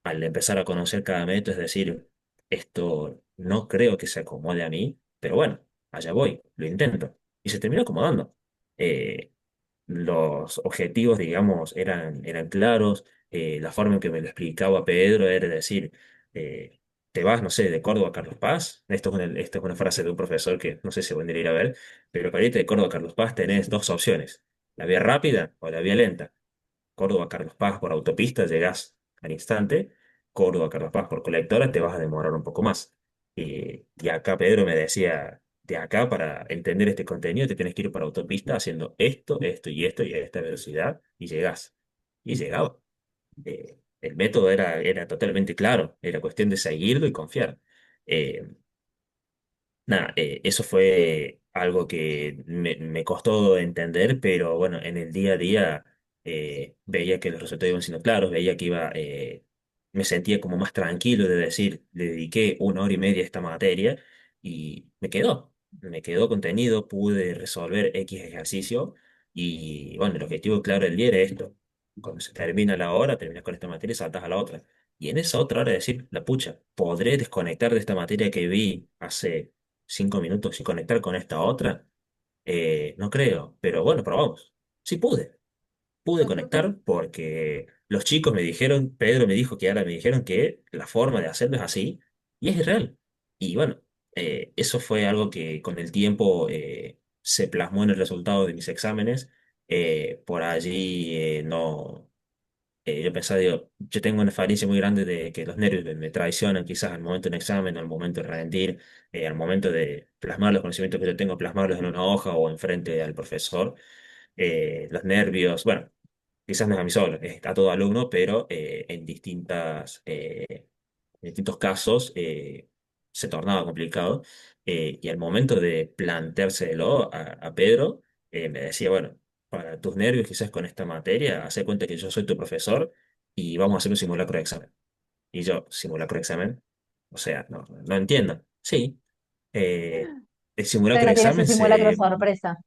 Al empezar a conocer cada método, es decir, esto no creo que se acomode a mí, pero bueno, allá voy, lo intento. Y se terminó acomodando. Eh, los objetivos, digamos, eran claros. La forma en que me lo explicaba Pedro era decir, te vas, no sé, de Córdoba a Carlos Paz. Esto es una frase de un profesor que no sé si vendría a ir a ver, pero para irte de Córdoba a Carlos Paz tenés dos opciones, la vía rápida o la vía lenta. Córdoba, Carlos Paz por autopista, llegás al instante. Córdoba, Carlos Paz por colectora, te vas a demorar un poco más. Y acá Pedro me decía, de acá para entender este contenido te tienes que ir por autopista haciendo esto, esto y esto y a esta velocidad y llegás. Y llegaba. El método era totalmente claro, era cuestión de seguirlo y confiar. Eh, Nada, eso fue algo que me costó entender, pero bueno, en el día a día veía que los resultados iban siendo claros, veía que me sentía como más tranquilo de decir, le dediqué 1 hora y media a esta materia y me quedó contenido, pude resolver X ejercicio y bueno, el objetivo claro del día era esto. Cuando se termina la hora, terminas con esta materia y saltas a la otra. Y en esa otra hora decir, la pucha, ¿podré desconectar de esta materia que vi hace 5 minutos y conectar con esta otra? No creo, pero bueno, probamos. Sí pude conectar porque los chicos me dijeron, Pedro me dijo que ahora me dijeron que la forma de hacerlo es así y es real. Y bueno, eso fue algo que con el tiempo se plasmó en el resultado de mis exámenes. Por allí no. Yo pensaba, digo, yo tengo una falencia muy grande de que los nervios me traicionan quizás al momento de un examen, al momento de rendir, al momento de plasmar los conocimientos que yo tengo, plasmarlos en una hoja o enfrente al profesor. Los nervios, bueno, quizás no es a mí solo, es a todo alumno, pero en distintos casos se tornaba complicado. Y al momento de planteárselo a Pedro, me decía, bueno, para tus nervios quizás con esta materia, haz de cuenta que yo soy tu profesor y vamos a hacer un simulacro de examen. Y yo, simulacro de examen, o sea, no entiendo. Sí, el simulacro de Pedro tiene su examen simulacro sorpresa.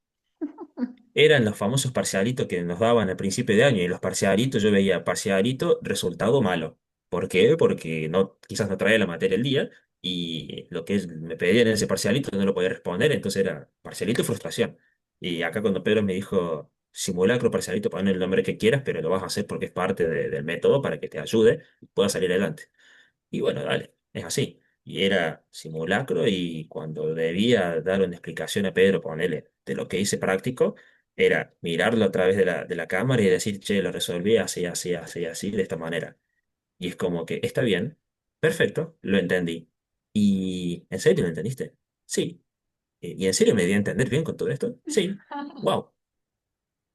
eran los famosos parcialitos que nos daban al principio de año y los parcialitos yo veía parcialito, resultado malo. ¿Por qué? Porque no, quizás no traía la materia el día y lo que me pedían en ese parcialito no lo podía responder, entonces era parcialito y frustración. Y acá cuando Pedro me dijo, simulacro, parcialito, pon el nombre que quieras, pero lo vas a hacer porque es parte del método para que te ayude y puedas salir adelante. Y bueno, dale, es así. Y era simulacro y cuando debía dar una explicación a Pedro, ponele, de lo que hice práctico, era mirarlo a través de la cámara y decir, che, lo resolví así, así, así, así, de esta manera. Y es como que, está bien, perfecto, lo entendí. ¿Y en serio lo entendiste? Sí. ¿Y en serio me di a entender bien con todo esto? Sí. Wow.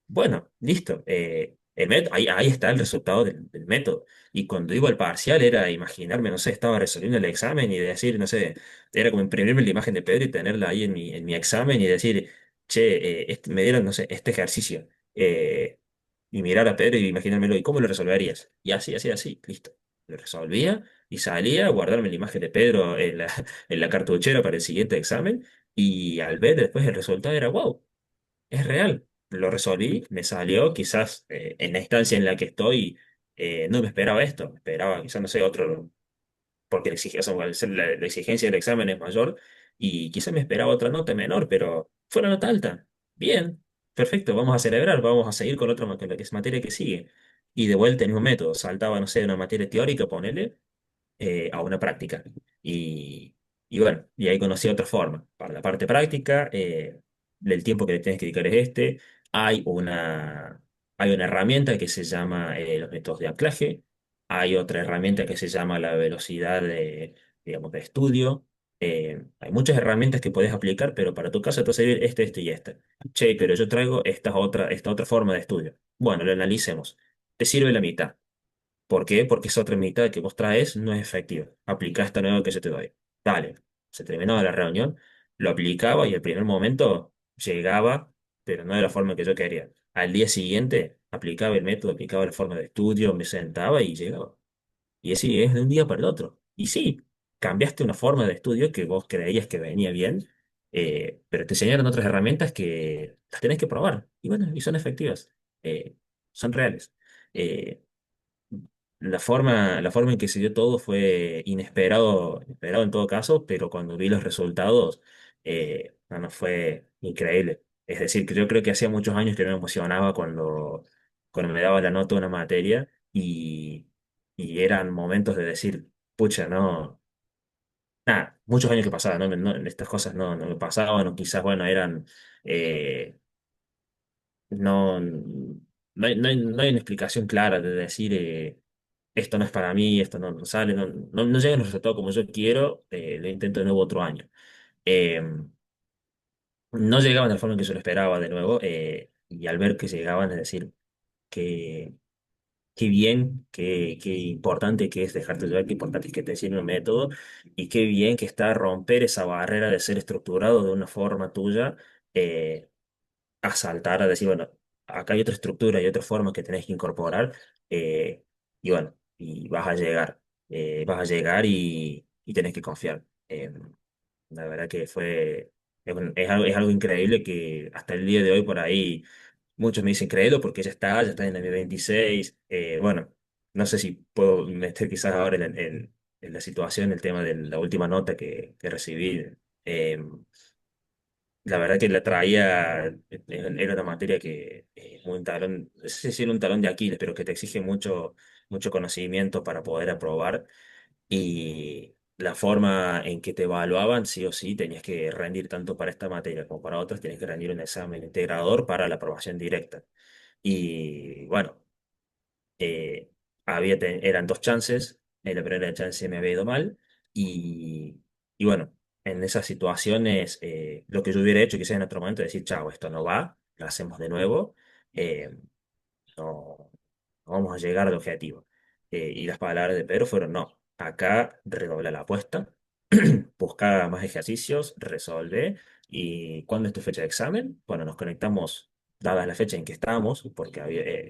Bueno, listo. Ahí está el resultado del método. Y cuando iba al parcial era imaginarme, no sé, estaba resolviendo el examen y decir, no sé, era como imprimirme la imagen de Pedro y tenerla ahí en mi examen y decir, che, me dieron, no sé, este ejercicio. Y mirar a Pedro y imaginármelo, ¿y cómo lo resolverías? Y así, así, así, listo. Lo resolvía y salía a guardarme la imagen de Pedro en la cartuchera para el siguiente examen. Y al ver después el resultado era, wow, es real. Lo resolví, me salió, quizás en la instancia en la que estoy, no me esperaba esto, me esperaba quizás, no sé, otro, porque la exigencia del examen es mayor y quizás me esperaba otra nota menor, pero fue una nota alta. Bien, perfecto, vamos a celebrar, vamos a seguir con otra materia que es materia que sigue. Y de vuelta el mismo método, saltaba, no sé, de una materia teórica, ponele, a una práctica. Y, y bueno, y ahí conocí otra forma. Para la parte práctica, el tiempo que le tienes que dedicar es este. Hay una, hay una herramienta que se llama los métodos de anclaje. Hay otra herramienta que se llama la velocidad digamos, de estudio. Hay muchas herramientas que puedes aplicar, pero para tu caso te va a servir este y este. Che, pero yo traigo esta otra forma de estudio. Bueno, lo analicemos. Te sirve la mitad. ¿Por qué? Porque esa otra mitad que vos traes no es efectiva. Aplica esta nueva que yo te doy. Dale. Se terminaba la reunión, lo aplicaba y el primer momento llegaba, pero no de la forma que yo quería. Al día siguiente aplicaba el método, aplicaba la forma de estudio, me sentaba y llegaba. Y así es de un día para el otro. Y sí, cambiaste una forma de estudio que vos creías que venía bien, pero te enseñaron otras herramientas que las tenés que probar. Y bueno, y son efectivas, son reales. Eh, la forma en que se dio todo fue inesperado en todo caso, pero cuando vi los resultados, no, no, fue increíble. Es decir, que yo creo que hacía muchos años que no me emocionaba cuando me daba la nota de una materia y eran momentos de decir, pucha, no, nada, muchos años que pasaban, estas cosas no me pasaban, o quizás, bueno, eh, no, no hay una explicación clara de decir, esto no es para mí, esto no sale, no llegan los resultados como yo quiero, lo intento de nuevo otro año. Eh, no llegaban de la forma en que yo lo esperaba de nuevo, y al ver que llegaban, es decir, que qué bien, qué importante que es dejarte llevar, qué importante es que te sirva un método, y qué bien que está romper esa barrera de ser estructurado de una forma tuya, a saltar a decir, bueno, acá hay otra estructura y otra forma que tenés que incorporar, y bueno, y vas a llegar y tenés que confiar. La verdad que es algo increíble que hasta el día de hoy por ahí muchos me dicen créelo porque ya está en el 26. Bueno, no sé si puedo meter quizás ahora en la situación el tema de la última nota que recibí. Eh, la verdad que la traía, era una materia que muy un talón, no sé si era un talón de Aquiles, pero que te exige mucho, mucho conocimiento para poder aprobar. Y la forma en que te evaluaban, sí o sí, tenías que rendir tanto para esta materia como para otras, tenías que rendir un examen integrador para la aprobación directa. Y bueno, eh, eran dos chances, en la primera chance me había ido mal y bueno, en esas situaciones lo que yo hubiera hecho quizás en otro momento es decir, chao, esto no va, lo hacemos de nuevo, eh, no, no vamos a llegar al objetivo. Y las palabras de Pedro fueron, no, acá redobla la apuesta, busca más ejercicios, resolve. ¿Y cuándo es tu fecha de examen? Bueno, nos conectamos, dada la fecha en que estamos, porque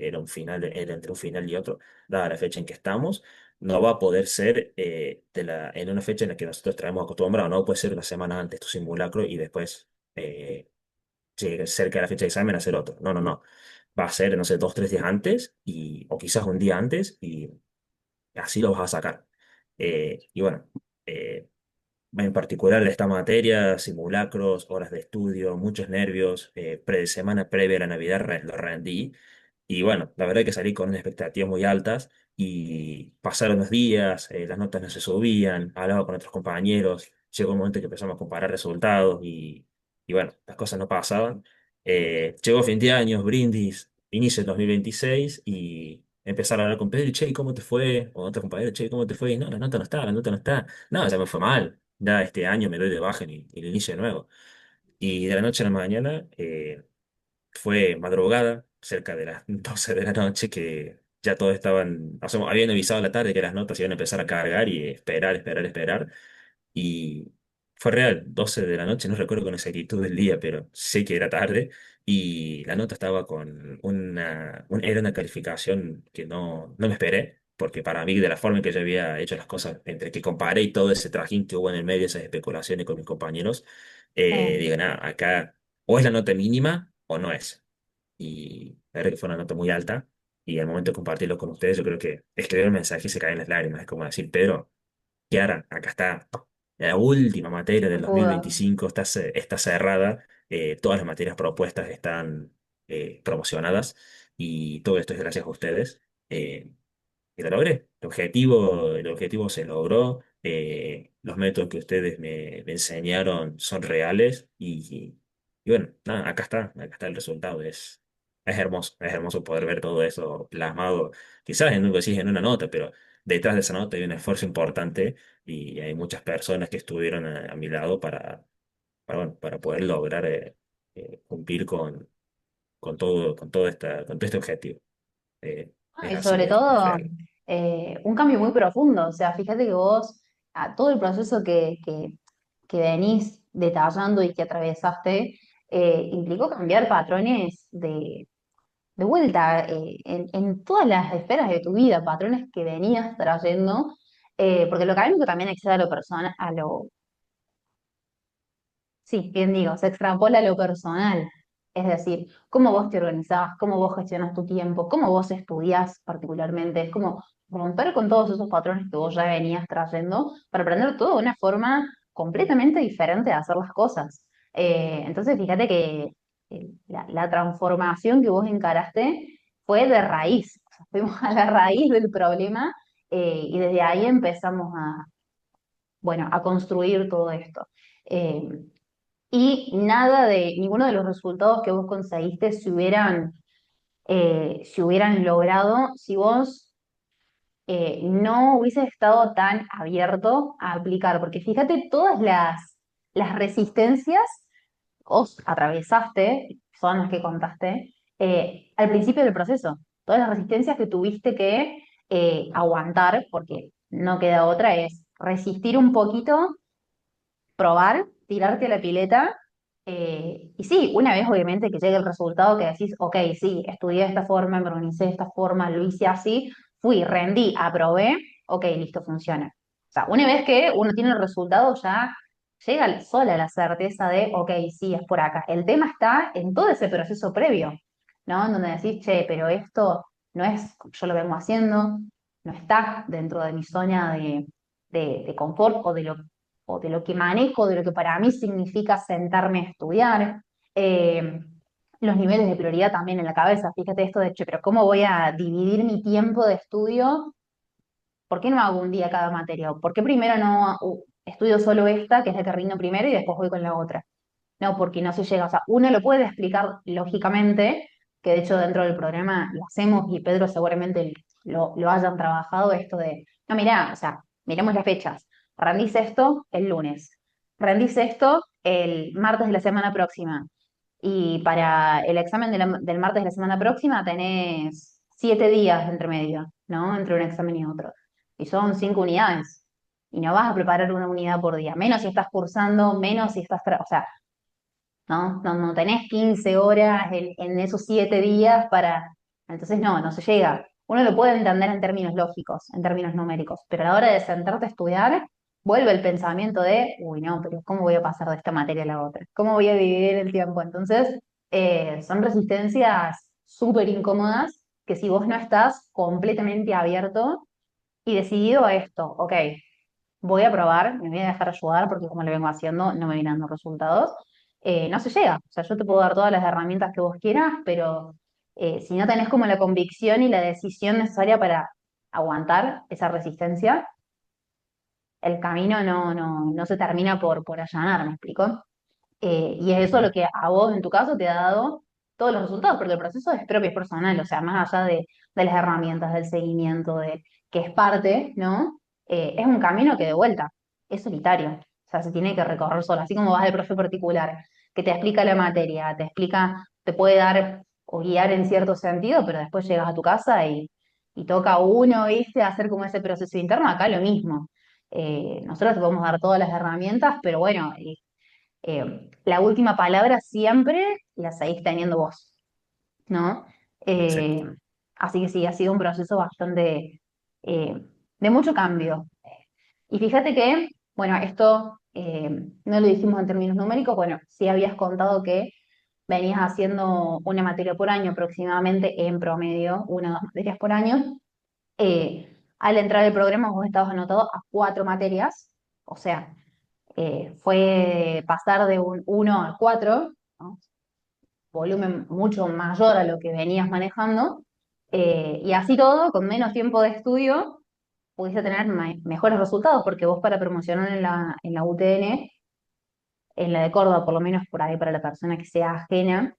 era un final, era entre un final y otro, dada la fecha en que estamos, no va a poder ser en una fecha en la que nosotros traemos acostumbrado, no puede ser una semana antes tu simulacro y después, llegue cerca de la fecha de examen, hacer otro. No, no, no. Va a ser, no sé, 2, 3 días antes o quizás un día antes y así lo vas a sacar. Y bueno, eh, en particular esta materia, simulacros, horas de estudio, muchos nervios, semana previa a la Navidad lo rendí. Y bueno, la verdad que salí con unas expectativas muy altas y pasaron los días, las notas no se subían, hablaba con otros compañeros, llegó un momento que empezamos a comparar resultados y bueno, las cosas no pasaban. Llegó fin de año, brindis, inicio del 2026 y empezar a hablar con Pedro, y, che, ¿cómo te fue? O otro compañero, che, ¿cómo te fue? Y no, la nota no está, la nota no está. No, ya me fue mal, ya este año me doy de baja y lo inicio de nuevo. Y de la noche a la mañana, fue madrugada, cerca de las 12 de la noche, que ya todos estaban, o sea, habían avisado a la tarde que las notas iban a empezar a cargar y esperar, esperar, esperar. Y fue real, 12 de la noche, no recuerdo con exactitud del día, pero sé que era tarde. Y la nota estaba con era una calificación que no me esperé, porque para mí, de la forma en que yo había hecho las cosas, entre que comparé y todo ese trajín que hubo en el medio, esas especulaciones con mis compañeros, digo, nada, acá o es la nota mínima o no es. Y la verdad que fue una nota muy alta. Y al momento de compartirlo con ustedes, yo creo que escribir el mensaje y se caen las lágrimas. Es como decir, Pedro, Kiara, acá está. La última materia Se del pudo. 2025 está cerrada. Todas las materias propuestas están promocionadas. Y todo esto es gracias a ustedes. Y lo logré. El objetivo se logró. Los métodos que ustedes me enseñaron son reales. Y bueno, nada, acá está el resultado. Es hermoso poder ver todo eso plasmado, quizás en, decís, en una nota, pero detrás de esa nota hay un esfuerzo importante y hay muchas personas que estuvieron a mi lado bueno, para poder lograr cumplir con todo este objetivo. Es Y así, sobre es todo, real. un cambio muy profundo. O sea, fíjate que vos, a todo el proceso que venís detallando y que atravesaste, implicó cambiar patrones de vuelta en todas las esferas de tu vida, patrones que venías trayendo, porque lo académico también excede a lo personal, sí, bien digo, se extrapola a lo personal. Es decir, cómo vos te organizás, cómo vos gestionas tu tiempo, cómo vos estudiás particularmente. Es como romper con todos esos patrones que vos ya venías trayendo para aprender todo de una forma completamente diferente de hacer las cosas. Entonces, fíjate que la transformación que vos encaraste fue de raíz. O sea, fuimos a la raíz del problema, y desde ahí empezamos bueno, a construir todo esto. Eh, y nada de, ninguno de los resultados que vos conseguiste se hubieran logrado si vos no hubieses estado tan abierto a aplicar, porque fíjate todas las resistencias vos atravesaste, son las que contaste, al principio del proceso, todas las resistencias que tuviste que aguantar, porque no queda otra, es resistir un poquito, probar, tirarte a la pileta. Y sí, una vez obviamente que llegue el resultado que decís, ok, sí, estudié de esta forma, me organicé de esta forma, lo hice así, fui, rendí, aprobé, ok, listo, funciona. O sea, una vez que uno tiene el resultado ya llega sola la certeza de, ok, sí, es por acá. El tema está en todo ese proceso previo, ¿no? En donde decís, che, pero esto no es como yo lo vengo haciendo, no está dentro de mi zona de confort o de lo que manejo, de lo que para mí significa sentarme a estudiar. Eh, los niveles de prioridad también en la cabeza. Fíjate esto de, che, pero ¿cómo voy a dividir mi tiempo de estudio? ¿Por qué no hago un día cada materia? ¿O por qué primero no estudio solo esta, que es la que rindo primero, y después voy con la otra? No, porque no se llega. O sea, uno lo puede explicar lógicamente, que de hecho dentro del programa lo hacemos y Pedro seguramente lo hayan trabajado, esto de, no, mirá, o sea, miremos las fechas. Rendís esto el lunes, rendís esto el martes de la semana próxima. Y para el examen del martes de la semana próxima tenés 7 días entre medio, ¿no? Entre un examen y otro. Y son 5 unidades. Y no vas a preparar una unidad por día, menos si estás cursando, menos si estás, o sea, ¿no? No, no tenés 15 horas en esos 7 días para... Entonces no se llega. Uno lo puede entender en términos lógicos, en términos numéricos, pero a la hora de sentarte a estudiar, vuelve el pensamiento de, uy, no, pero ¿cómo voy a pasar de esta materia a la otra? ¿Cómo voy a dividir el tiempo? Entonces, son resistencias súper incómodas que si vos no estás completamente abierto y decidido a esto, ok, voy a probar, me voy a dejar ayudar porque como lo vengo haciendo no me vienen dando resultados, no se llega. O sea, yo te puedo dar todas las herramientas que vos quieras, pero si no tenés como la convicción y la decisión necesaria para aguantar esa resistencia, el camino no se termina por allanar, ¿me explico? Y es eso Ujú. lo que a vos, en tu caso, te ha dado todos los resultados, porque el proceso es propio, es personal, o sea, más allá de las herramientas, del seguimiento, de que es parte, ¿no? Es un camino que de vuelta es solitario, o sea, se tiene que recorrer solo, así como vas al profe particular, que te explica la materia, te explica, te puede dar o guiar en cierto sentido, pero después llegas a tu casa y toca a uno, ¿viste? Hacer como ese proceso interno, acá lo mismo. Nosotros te podemos dar todas las herramientas, pero bueno, la última palabra siempre la seguís teniendo vos, ¿no? Eh, Exacto. Así que sí, ha sido un proceso bastante de mucho cambio. Y fíjate que, bueno, esto no lo dijimos en términos numéricos, bueno, sí habías contado que venías haciendo una materia por año aproximadamente, en promedio, una o dos materias por año. Al entrar al programa vos estabas anotado a cuatro materias, o sea, fue pasar de un 1 a 4, ¿no? Volumen mucho mayor a lo que venías manejando, y así todo, con menos tiempo de estudio, pudiste tener mejores resultados, porque vos para promocionar en la UTN, en la de Córdoba, por lo menos por ahí para la persona que sea ajena,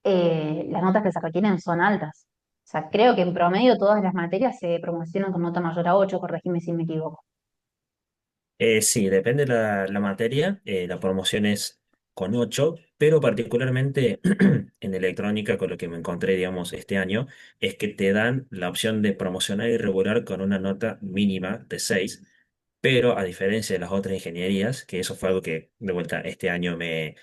las notas que se requieren son altas. O sea, creo que en promedio todas las materias se promocionan con nota mayor a 8, corregime si me equivoco. Sí, depende la materia. La promoción es con 8, pero particularmente en electrónica, con lo que me encontré, digamos, este año, es que te dan la opción de promocionar y regular con una nota mínima de 6, pero a diferencia de las otras ingenierías, que eso fue algo que de vuelta este año me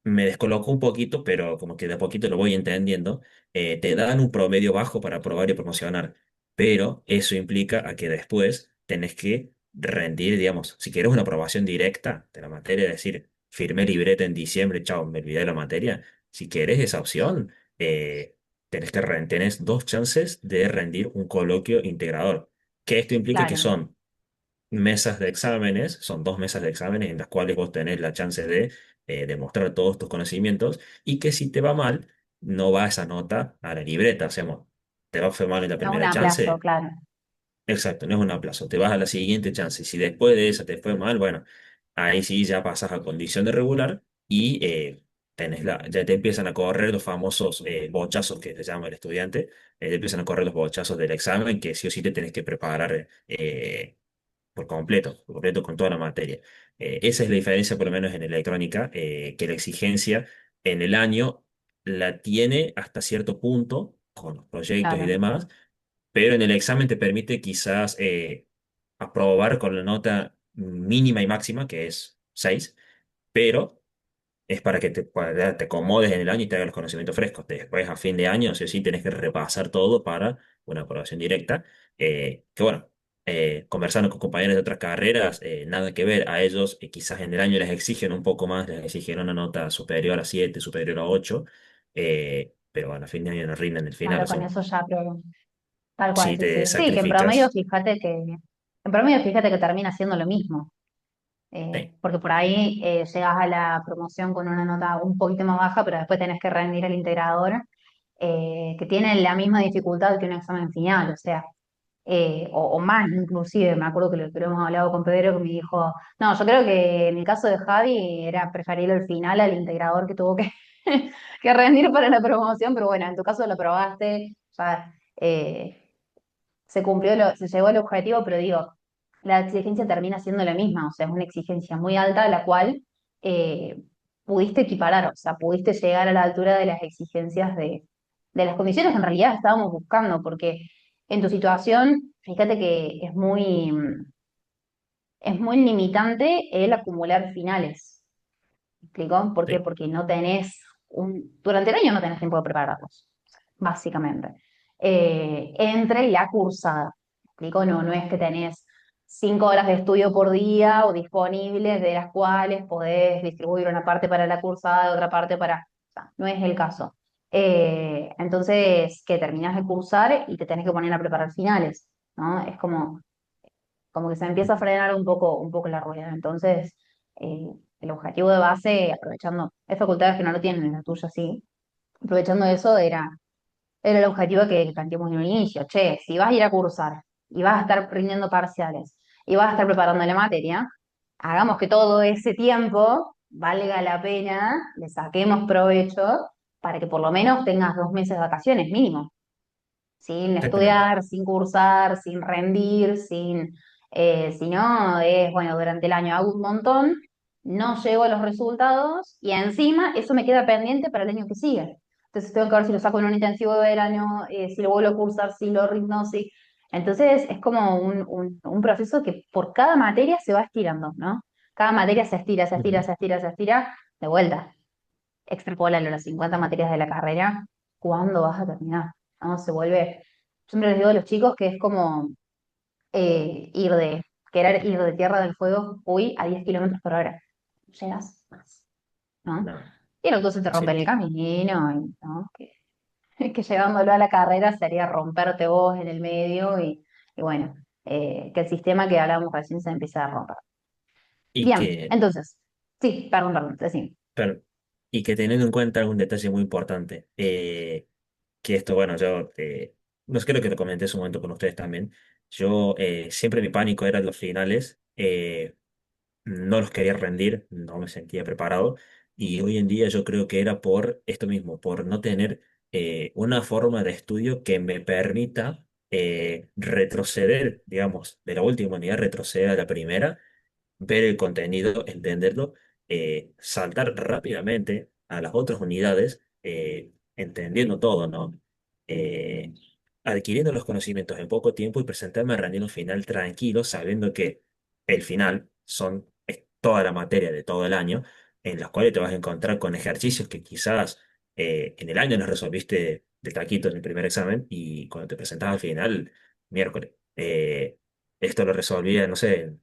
descolocó un poquito, pero como que de a poquito lo voy entendiendo. Te dan un promedio bajo para probar y promocionar, pero eso implica a que después tenés que rendir, digamos, si quieres una aprobación directa de la materia, es decir, firmé libreta en diciembre, chao, me olvidé de la materia. Si quieres esa opción, tenés dos chances de rendir un coloquio integrador, que esto implica que Claro, son mesas de exámenes, son 2 mesas de exámenes en las cuales vos tenés la chance de demostrar todos tus conocimientos, y que si te va mal, no va esa nota a la libreta, o sea, te va fue mal en la no es un primera aplazo, chance, claro, exacto, no es un aplazo, te vas a la siguiente chance, y si después de esa te fue mal, bueno, ahí sí ya pasas a condición de regular y ya te empiezan a correr los famosos bochazos que se llama el estudiante, te empiezan a correr los bochazos del examen que sí o sí te tenés que preparar por completo con toda la materia. Esa es la diferencia, por lo menos en electrónica, que la exigencia en el año la tiene hasta cierto punto, con los proyectos y claro, demás, pero en el examen te permite quizás aprobar con la nota mínima y máxima, que es 6, pero es para que te acomodes en el año y te hagas los conocimientos frescos. Después, a fin de año, sí o sí, tenés que repasar todo para una aprobación directa. Que bueno, conversando con compañeros de otras carreras, nada que ver. A ellos quizás en el año les exigen un poco más, les exigen una nota superior a 7, superior a 8, pero bueno, a fin de año no rinden el final. O claro, sea, con eso ya, pero tal cual, si sí, te sí. Sí, que sacrificas, en promedio fíjate que termina siendo lo mismo, sí, porque por ahí llegas a la promoción con una nota un poquito más baja, pero después tenés que rendir el integrador, que tiene la misma dificultad que un examen final, o sea, o más inclusive. Me acuerdo que lo hemos hablado con Pedro, que me dijo, no, yo creo que en el caso de Javi era preferible el final al integrador que tuvo que, que rendir para la promoción, pero bueno, en tu caso lo probaste, ya se cumplió, se llegó al objetivo, pero digo, la exigencia termina siendo la misma, o sea, es una exigencia muy alta a la cual eh, pudiste equiparar, o sea, pudiste llegar a la altura de las exigencias de las condiciones que en realidad estábamos buscando, porque en tu situación, fíjate que es muy limitante el acumular finales. ¿Me explico? ¿Por qué? sí, Porque durante el año no tenés tiempo de prepararlos, básicamente. Entre la cursada. ¿Me explico? No es que tenés 5 horas de estudio por día o disponibles, de las cuales podés distribuir una parte para la cursada y otra parte para... O sea, no es el caso. Entonces, que terminás de cursar y te tenés que poner a preparar finales. ¿no? Es como que se empieza a frenar un poco la rueda. Entonces, eh, el objetivo de base, aprovechando, hay facultades que no lo tienen, en la tuya sí, aprovechando eso, era el objetivo que planteamos en un inicio. Che, si vas a ir a cursar y vas a estar rindiendo parciales y vas a estar preparando la materia, hagamos que todo ese tiempo valga la pena, le saquemos provecho para que por lo menos tengas 2 meses de vacaciones mínimo, sin Exactamente. estudiar, sin cursar, sin rendir, si no, es, bueno, durante el año hago un montón, no llego a los resultados y encima eso me queda pendiente para el año que sigue. Entonces tengo que ver si lo saco en un intensivo de verano, si lo vuelvo a cursar, si lo rindo, si... Entonces es como un proceso que por cada materia se va estirando, ¿no? Cada materia se estira, se estira, Ujú. se estira, se estira, de vuelta. Extrapólalo las 50 materias de la carrera, ¿cuándo vas a terminar? ¿No? Se vuelve, siempre les digo a los chicos que es como querer ir de Tierra del Fuego, hoy a 10 kilómetros por hora. No llegas más, ¿no? No, Y el auto se te rompe en sí. el camino, ¿no? Que llevándolo a la carrera sería romperte vos en el medio y bueno, que el sistema que hablábamos recién se empieza a romper. Y Bien, que, entonces, sí, perdón, sí, pero, y que teniendo en cuenta algún detalle muy importante, que esto, bueno, yo no sé, creo que lo comenté en su momento con ustedes también. Yo siempre mi pánico era los finales, no los quería rendir, no me sentía preparado. Y hoy en día yo creo que era por esto mismo, por no tener una forma de estudio que me permita retroceder, digamos, de la última unidad, retroceder a la primera, ver el contenido, entenderlo, saltar rápidamente a las otras unidades, entendiendo todo, ¿no? Eh, Adquiriendo los conocimientos en poco tiempo y presentarme a rendir un final tranquilo, sabiendo que el final es toda la materia de todo el año, en las cuales te vas a encontrar con ejercicios que quizás en el año los resolviste de taquito en el primer examen y cuando te presentas al final, miércoles. Esto lo resolvía, no sé,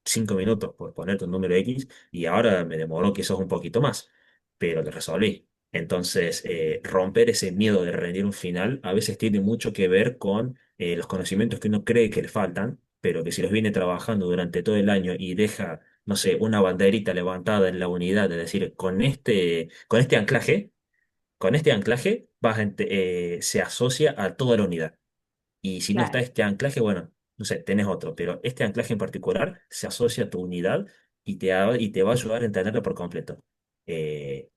5 minutos por ponerte un número X y ahora me demoró quizás un poquito más, pero lo resolví. Entonces, romper ese miedo de rendir un final a veces tiene mucho que ver con los conocimientos que uno cree que le faltan, pero que si los viene trabajando durante todo el año y deja, no sé, una banderita levantada en la unidad, es decir, con este anclaje se asocia a toda la unidad. Y si no está claro, este anclaje, bueno, no sé, tenés otro, pero este anclaje en particular se asocia a tu unidad y te va a ayudar a entenderlo por completo. Eh,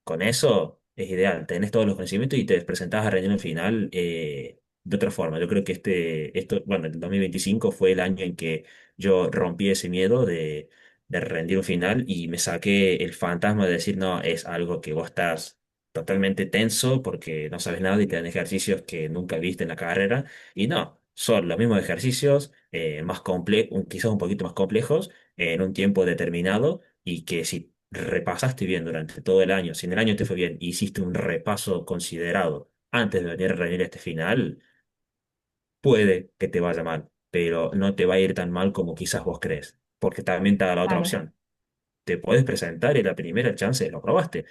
con eso es ideal, tenés todos los conocimientos y te presentás a relleno final de otra forma. Yo creo que bueno, el 2025 fue el año en que yo rompí ese miedo de rendir un final y me saqué el fantasma de decir, no, es algo que vos estás totalmente tenso porque no sabes nada y te dan ejercicios que nunca viste en la carrera y no, son los mismos ejercicios, quizás un poquito más complejos, en un tiempo determinado, y que si repasaste bien durante todo el año, si en el año te fue bien, y hiciste un repaso considerado antes de venir a rendir este final, puede que te vaya mal, pero no te va a ir tan mal como quizás vos crees, porque también te da la otra claro, opción. Te puedes presentar y la primera chance lo probaste.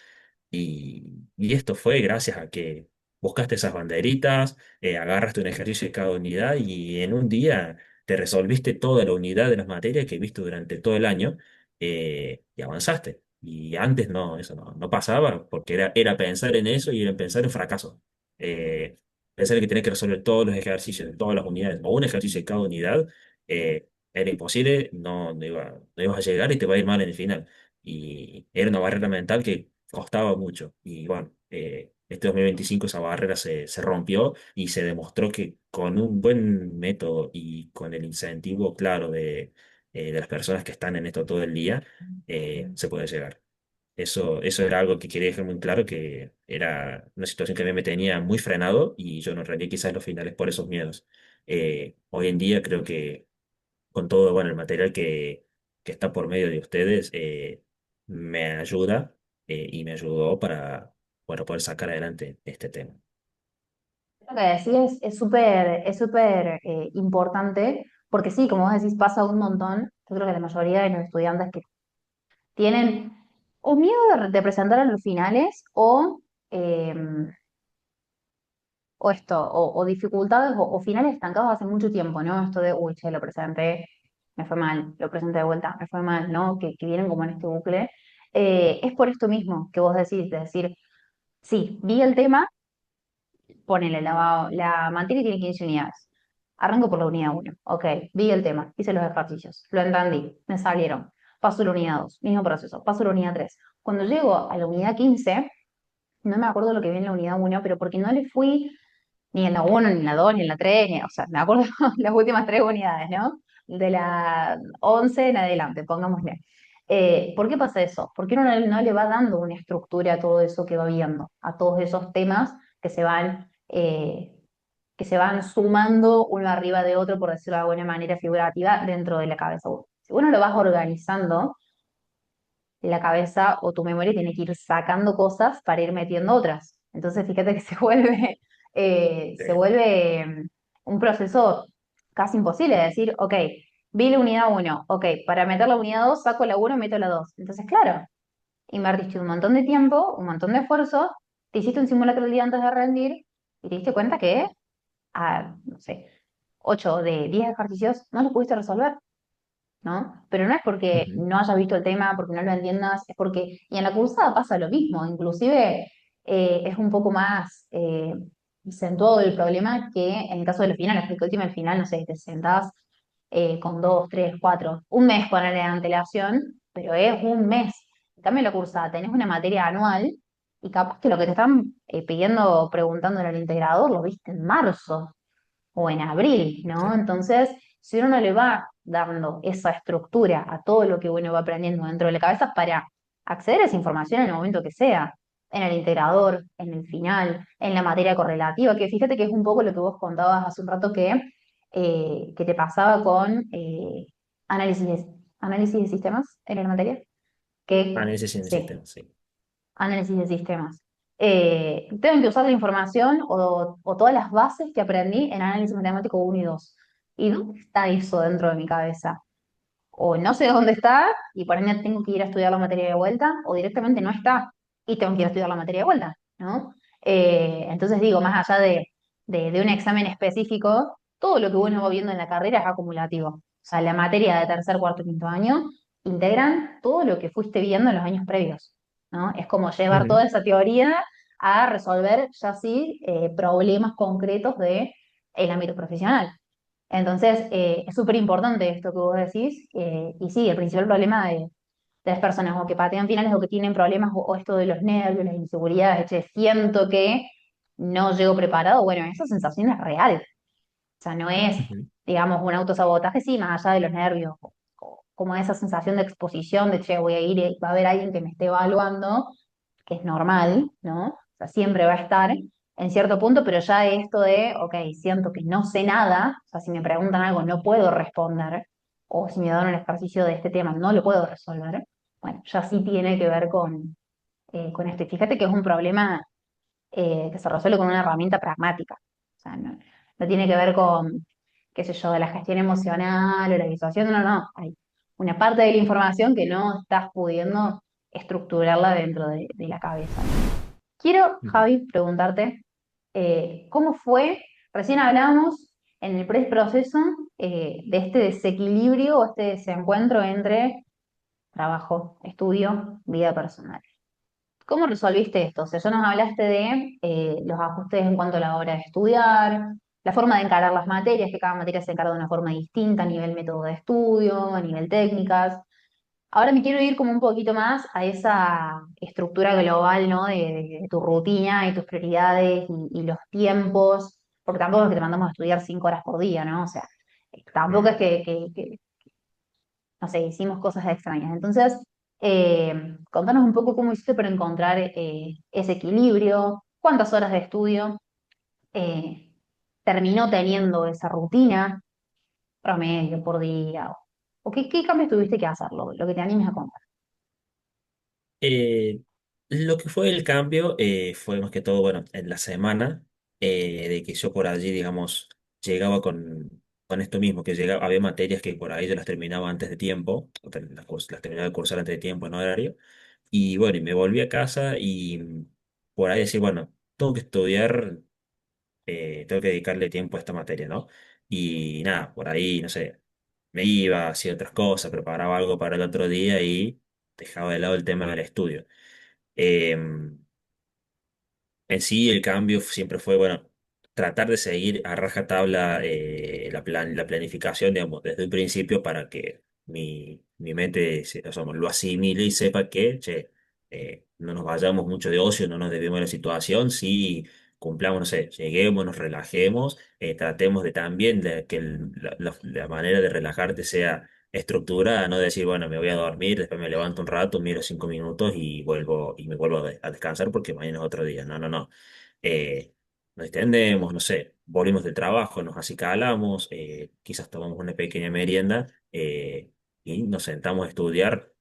Y esto fue gracias a que buscaste esas banderitas, agarraste un ejercicio de cada unidad y en un día te resolviste toda la unidad de las materias que viste durante todo el año y avanzaste. Y antes no, eso no pasaba porque era pensar en eso y era pensar en fracaso. Pensar que tenés que resolver todos los ejercicios de todas las unidades o un ejercicio de cada unidad era imposible, no ibas a llegar y te va a ir mal en el final. Y era una barrera mental que costaba mucho. Y bueno, este 2025 esa barrera se rompió y se demostró que con un buen método y con el incentivo claro de las personas que están en esto todo el día, se puede llegar. Eso era algo que quería dejar muy claro, que era una situación que a mí me tenía muy frenado y yo no rendí quizás los finales por esos miedos. Hoy en día creo que con todo, bueno, el material que está por medio de ustedes, me ayuda y me ayudó para, bueno, poder sacar adelante este tema. lo que decís es súper importante, porque sí, como vos decís, pasa un montón. Yo creo que la mayoría de los estudiantes que tienen o miedo de presentar a los finales o, eh, o esto, o dificultades o finales estancados hace mucho tiempo, ¿no? Esto de, uy, che, lo presenté, me fue mal, lo presenté de vuelta, me fue mal, ¿no? Que vienen como en este bucle. Es por esto mismo que vos decís, de decir, sí, vi el tema, ponele, la materia tiene 15 unidades. Arranco por la unidad uno. Ok, vi el tema, hice los ejercicios, lo entendí, me salieron. Paso a la unidad 2, mismo proceso. Paso a la unidad 3. Cuando llego a la unidad 15, no me acuerdo lo que vi en la unidad uno, pero porque no le fui ni en la uno ni en la 2 ni en la 3 o sea, me acuerdo las últimas 3 unidades, ¿no? De la 11 en adelante, pongámosle. ¿Por qué pasa eso? Porque uno no le va dando una estructura a todo eso que va viendo, a todos esos temas que se van sumando uno arriba de otro, por decirlo de alguna manera figurativa, dentro de la cabeza. Si uno lo vas organizando, la cabeza o tu memoria tiene que ir sacando cosas para ir metiendo otras. Entonces, fíjate que Sí. se vuelve un proceso casi imposible de decir, ok, vi la unidad uno, ok, para meter la unidad 2 saco la uno y meto la 2. Entonces, claro, invertiste un montón de tiempo, un montón de esfuerzo, te hiciste un simulacro el día antes de rendir y te diste cuenta que a, no sé, 8 de 10 ejercicios no los pudiste resolver. ¿No? Pero no es porque Ujú. no hayas visto el tema, porque no lo entiendas, es porque, y en la cursada pasa lo mismo, inclusive es un poco más acentuado el problema que en el caso de los finales, porque último el final, no sé, te sentás con 2, 3, 4, un mes con de antelación, pero es un mes. En cambio, en la cursada tenés una materia anual y capaz que lo que te están pidiendo, preguntando en el integrador, lo viste en marzo o en abril, ¿no? Sí. Entonces, si uno no le va dando esa estructura a todo lo que uno va aprendiendo dentro de la cabeza para acceder a esa información en el momento que sea, en el integrador, en el final, en la materia correlativa, que fíjate que es un poco lo que vos contabas hace un rato que te pasaba con análisis, análisis de sistemas en la materia, que Análisis en el sí, sistema, sí. análisis de sistemas. Tengo que usar la información o todas las bases que aprendí en análisis matemático uno y 2. ¿Y dónde está eso dentro de mi cabeza? O no sé dónde está y por ende tengo que ir a estudiar la materia de vuelta, o directamente no está y tengo que ir a estudiar la materia de vuelta, ¿no? Entonces digo, más allá de un examen específico, todo lo que uno va viendo en la carrera es acumulativo. O sea, la materia de tercer, cuarto y quinto año integran todo lo que fuiste viendo en los años previos, ¿no? Es como llevar Ujú. toda esa teoría a resolver ya sí problemas concretos de el ámbito profesional. Entonces, es súper importante esto que vos decís, y sí, el principal problema de las personas o que patean finales o que tienen problemas o esto de los nervios, las inseguridades, che, siento que no llego preparado, bueno, esa sensación es real, o sea, no es, Ujú. digamos, un autosabotaje, sí, más allá de los nervios, como esa sensación de exposición, de, che, voy a ir, va a haber alguien que me esté evaluando, que es normal, ¿no? O sea, siempre va a estar en cierto punto, pero ya esto de, ok, siento que no sé nada, o sea, si me preguntan algo no puedo responder, o si me dan un ejercicio de este tema no lo puedo resolver, bueno, ya sí tiene que ver con esto. Y fíjate que es un problema que se resuelve con una herramienta pragmática, o sea, no tiene que ver con, qué sé yo, de la gestión emocional o la visualización, no, no, hay una parte de la información que no estás pudiendo estructurarla dentro de la cabeza, ¿no? Quiero, Ujú. Javi, preguntarte, ¿cómo fue? Recién hablamos en el proceso de este desequilibrio o este desencuentro entre trabajo, estudio, vida personal. ¿Cómo resolviste esto? O sea, ya nos hablaste de los ajustes en cuanto a la hora de estudiar, la forma de encarar las materias, que cada materia se encara de una forma distinta a nivel método de estudio, a nivel técnicas. Ahora me quiero ir como un poquito más a esa estructura global, ¿no? De tu rutina y tus prioridades y los tiempos, porque tampoco es que te mandamos a estudiar 5 horas por día, ¿no? O sea, tampoco es Mm. que, no sé, hicimos cosas extrañas. Entonces, contanos un poco cómo hiciste para encontrar ese equilibrio, cuántas horas de estudio eh, terminó teniendo esa rutina, promedio por día, o qué cambios tuviste que hacer, lo que te animes a contar. Eh, lo que fue el cambio fue más que todo, bueno, en la semana, de que yo por allí, digamos, llegaba con esto mismo, que llegaba, había materias que por ahí yo las terminaba antes de tiempo, las terminaba de cursar antes de tiempo en horario, y bueno, y me volví a casa y por ahí decir, bueno, tengo que estudiar tengo que dedicarle tiempo a esta materia, ¿no? Y nada, por ahí, no sé, me iba, hacía otras cosas, preparaba algo para el otro día y dejaba de lado el tema del estudio. Em, en sí, el cambio siempre fue, bueno, tratar de seguir a rajatabla la planificación, digamos, desde el principio para que mi mente o sea, lo asimile y sepa que, che, no nos vayamos mucho de ocio, no nos debemos de la situación, sí cumplamos, no sé, lleguemos, nos relajemos, tratemos de también de que la manera de relajarte sea estructurada, no decir, bueno, me voy a dormir, después me levanto un rato, miro 5 minutos y vuelvo y me vuelvo a descansar porque mañana es otro día. No, no, no. Eh, nos extendemos, no sé, volvimos del trabajo, nos acicalamos, quizás tomamos una pequeña merienda y nos sentamos a estudiar.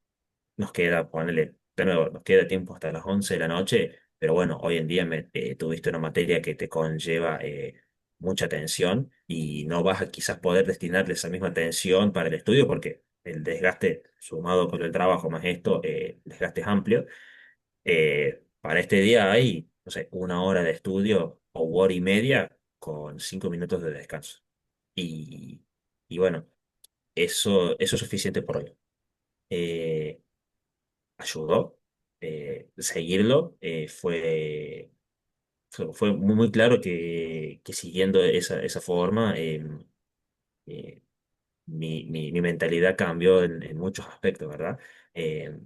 Nos queda, ponele, de nuevo, nos queda tiempo hasta las 11 de la noche, pero bueno, hoy en día tuviste una materia que te conlleva mucha atención y no vas a quizás poder destinarle esa misma atención para el estudio porque el desgaste sumado con el trabajo más esto, el desgaste es amplio. Para este día hay, no sé, 1 hora de estudio o hora y media con 5 minutos de descanso. Y, y bueno, eso es suficiente por hoy. Eh, ayudó. Seguirlo fue muy, muy claro que siguiendo esa forma, eh, mi mentalidad cambió en muchos aspectos, ¿verdad? Eh,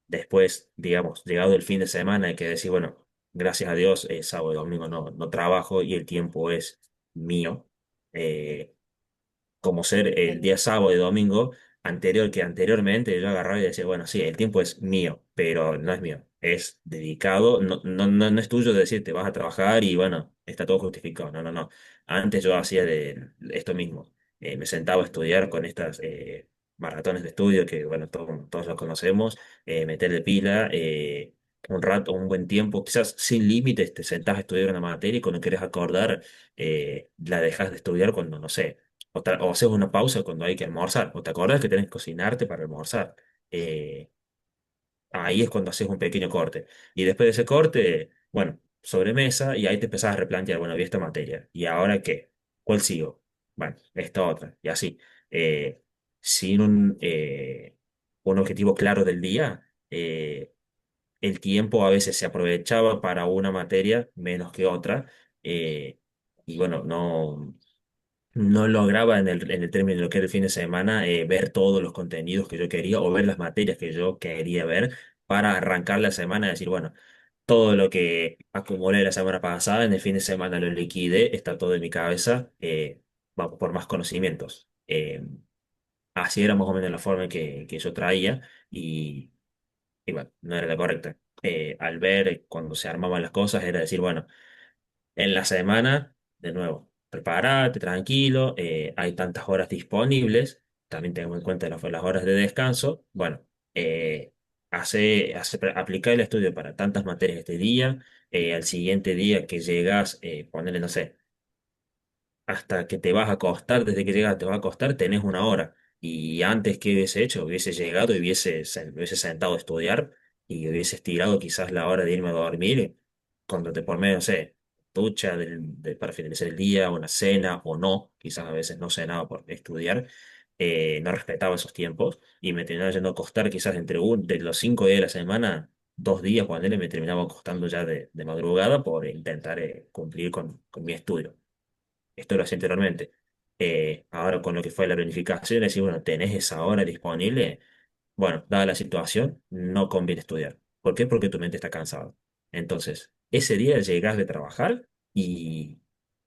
después, digamos, llegado el fin de semana, hay que decir, bueno, gracias a Dios, sábado y domingo no trabajo y el tiempo es mío. Eh, como ser el Sí. día sábado y domingo anterior que anteriormente yo agarraba y decía, bueno, sí, el tiempo es mío, pero no es mío, es dedicado, no es tuyo decir te vas a trabajar y bueno, está todo justificado, no, no, no. Antes yo hacía de esto mismo. Me sentaba a estudiar con estas maratones de estudio que, bueno, todos los conocemos, meterle pila. Un rato, un buen tiempo, quizás sin límites, te sentás a estudiar una materia y cuando querés acordar, la dejas de estudiar cuando, no sé, o haces una pausa cuando hay que almorzar, o te acordás que tenés que cocinarte para almorzar. Eh, ahí es cuando haces un pequeño corte. Y después de ese corte, bueno, sobremesa, y ahí te empezás a replantear, bueno, vi esta materia, ¿y ahora qué? ¿Cuál sigo? Bueno, esta otra, y así. Eh, sin un objetivo claro del día, el tiempo a veces se aprovechaba para una materia menos que otra. eh, y bueno, no lograba en el término de lo que era el fin de semana ver todos los contenidos que yo quería o ver las materias que yo quería ver para arrancar la semana y decir, bueno, todo lo que acumulé la semana pasada en el fin de semana lo liquidé, está todo en mi cabeza, vamos por más conocimientos. Así era más o menos la forma en que yo traía y bueno, no era la correcta. Al ver cuando se armaban las cosas era decir, bueno, en la semana, de nuevo, prepárate, tranquilo, hay tantas horas disponibles, también tenemos en cuenta las horas de descanso. Bueno, aplicar el estudio para tantas materias este día, al siguiente día que llegas, ponele, no sé, hasta que te vas a acostar, desde que llegas te vas a acostar, tenés 1 hora. Y antes, ¿qué hubiese hecho? Hubiese llegado y me hubiese sentado a estudiar y hubiese estirado quizás la hora de irme a dormir, cuando te por medio, no sé, ducha para finalizar el día, una cena o no, quizás a veces no cenaba por estudiar, no respetaba esos tiempos y me terminaba yendo a acostar quizás de los 5 días de la semana, 2 días, cuando me terminaba acostando ya de madrugada por intentar cumplir con mi estudio. Esto lo hacía anteriormente. Ahora con lo que fue la planificación, es decir, bueno, tenés esa hora disponible. Bueno, dada la situación, no conviene estudiar. ¿Por qué? Porque tu mente está cansada. Entonces, ese día llegas de trabajar y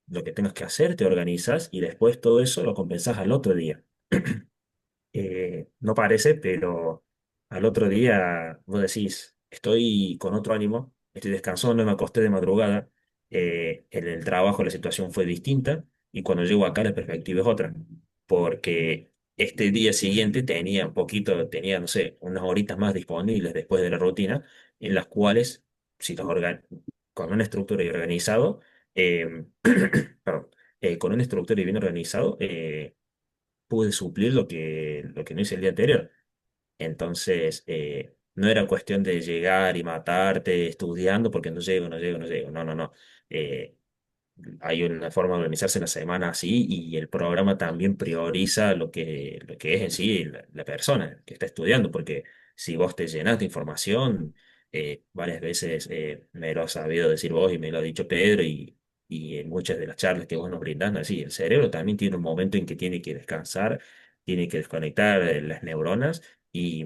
lo que tengas que hacer, te organizas y después todo eso lo compensás al otro día. No parece, pero al otro día vos decís, estoy con otro ánimo, estoy descansando, me acosté de madrugada, en el trabajo la situación fue distinta y cuando llego acá la perspectiva es otra, porque este día siguiente tenía un poquito, tenía, no sé, unas horitas más disponibles después de la rutina, en las cuales, si los con una estructura y organizado, perdón, con una estructura y bien organizado, pude suplir lo que no hice el día anterior. Entonces, no era cuestión de llegar y matarte estudiando porque no llego, no llego, no llego. No, no, no. hay una forma de organizarse la semana así y el programa también prioriza lo que es en sí la persona que está estudiando, porque si vos te llenas de información, varias veces me lo has sabido decir vos y me lo ha dicho Pedro y en muchas de las charlas que vos nos brindás, ¿no? Sí, el cerebro también tiene un momento en que tiene que descansar, tiene que desconectar las neuronas y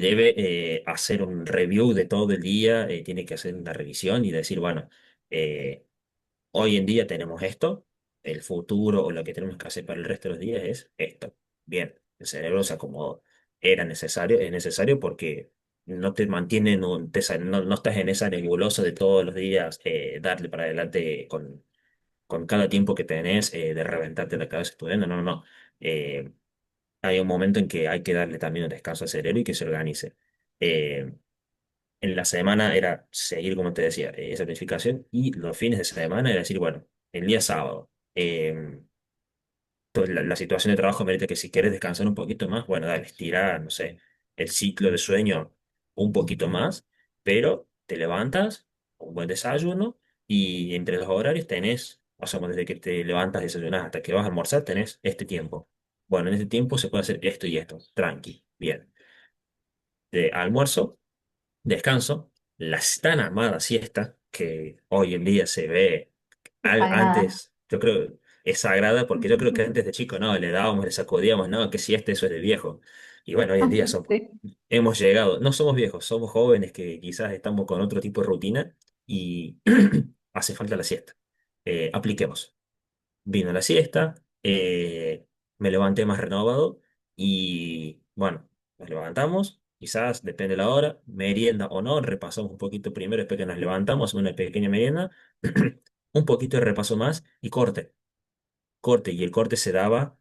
debe hacer un review de todo el día, tiene que hacer una revisión y decir, bueno, eh, hoy en día tenemos esto, el futuro o lo que tenemos que hacer para el resto de los días es esto. Bien, el cerebro se acomodó. Era necesario, es necesario porque no te mantiene, no estás en esa nebulosa de todos los días darle para adelante con cada tiempo que tenés de reventarte la cabeza estudiando. No, no, no. Eh, Hay un momento en que hay que darle también un descanso al cerebro y que se organice. Eh, en la semana era seguir, como te decía, esa planificación y los fines de semana era decir, bueno, el día sábado, la situación de trabajo merece que si quieres descansar un poquito más, bueno, dale, estira, no sé, el ciclo de sueño un poquito más, pero te levantas, un buen desayuno y entre los horarios tenés, o sea, desde que te levantas, desayunas hasta que vas a almorzar, tenés este tiempo. Bueno, en este tiempo se puede hacer esto y esto, tranqui, bien. De almuerzo descanso, la tan amada siesta, que hoy en día se ve Sagrada. antes, yo creo, es sagrada porque yo creo que antes de chico, no, le dábamos, le sacudíamos, no, que siesta, eso es de viejo. Y bueno, hoy en día Sí. hemos llegado, no somos viejos, somos jóvenes que quizás estamos con otro tipo de rutina y hace falta la siesta. Apliquemos. Vino la siesta, me levanté más renovado y bueno, nos levantamos, quizás depende de la hora, merienda o no, repasamos un poquito primero después que nos levantamos, una pequeña merienda, un poquito de repaso más y corte, y el corte se daba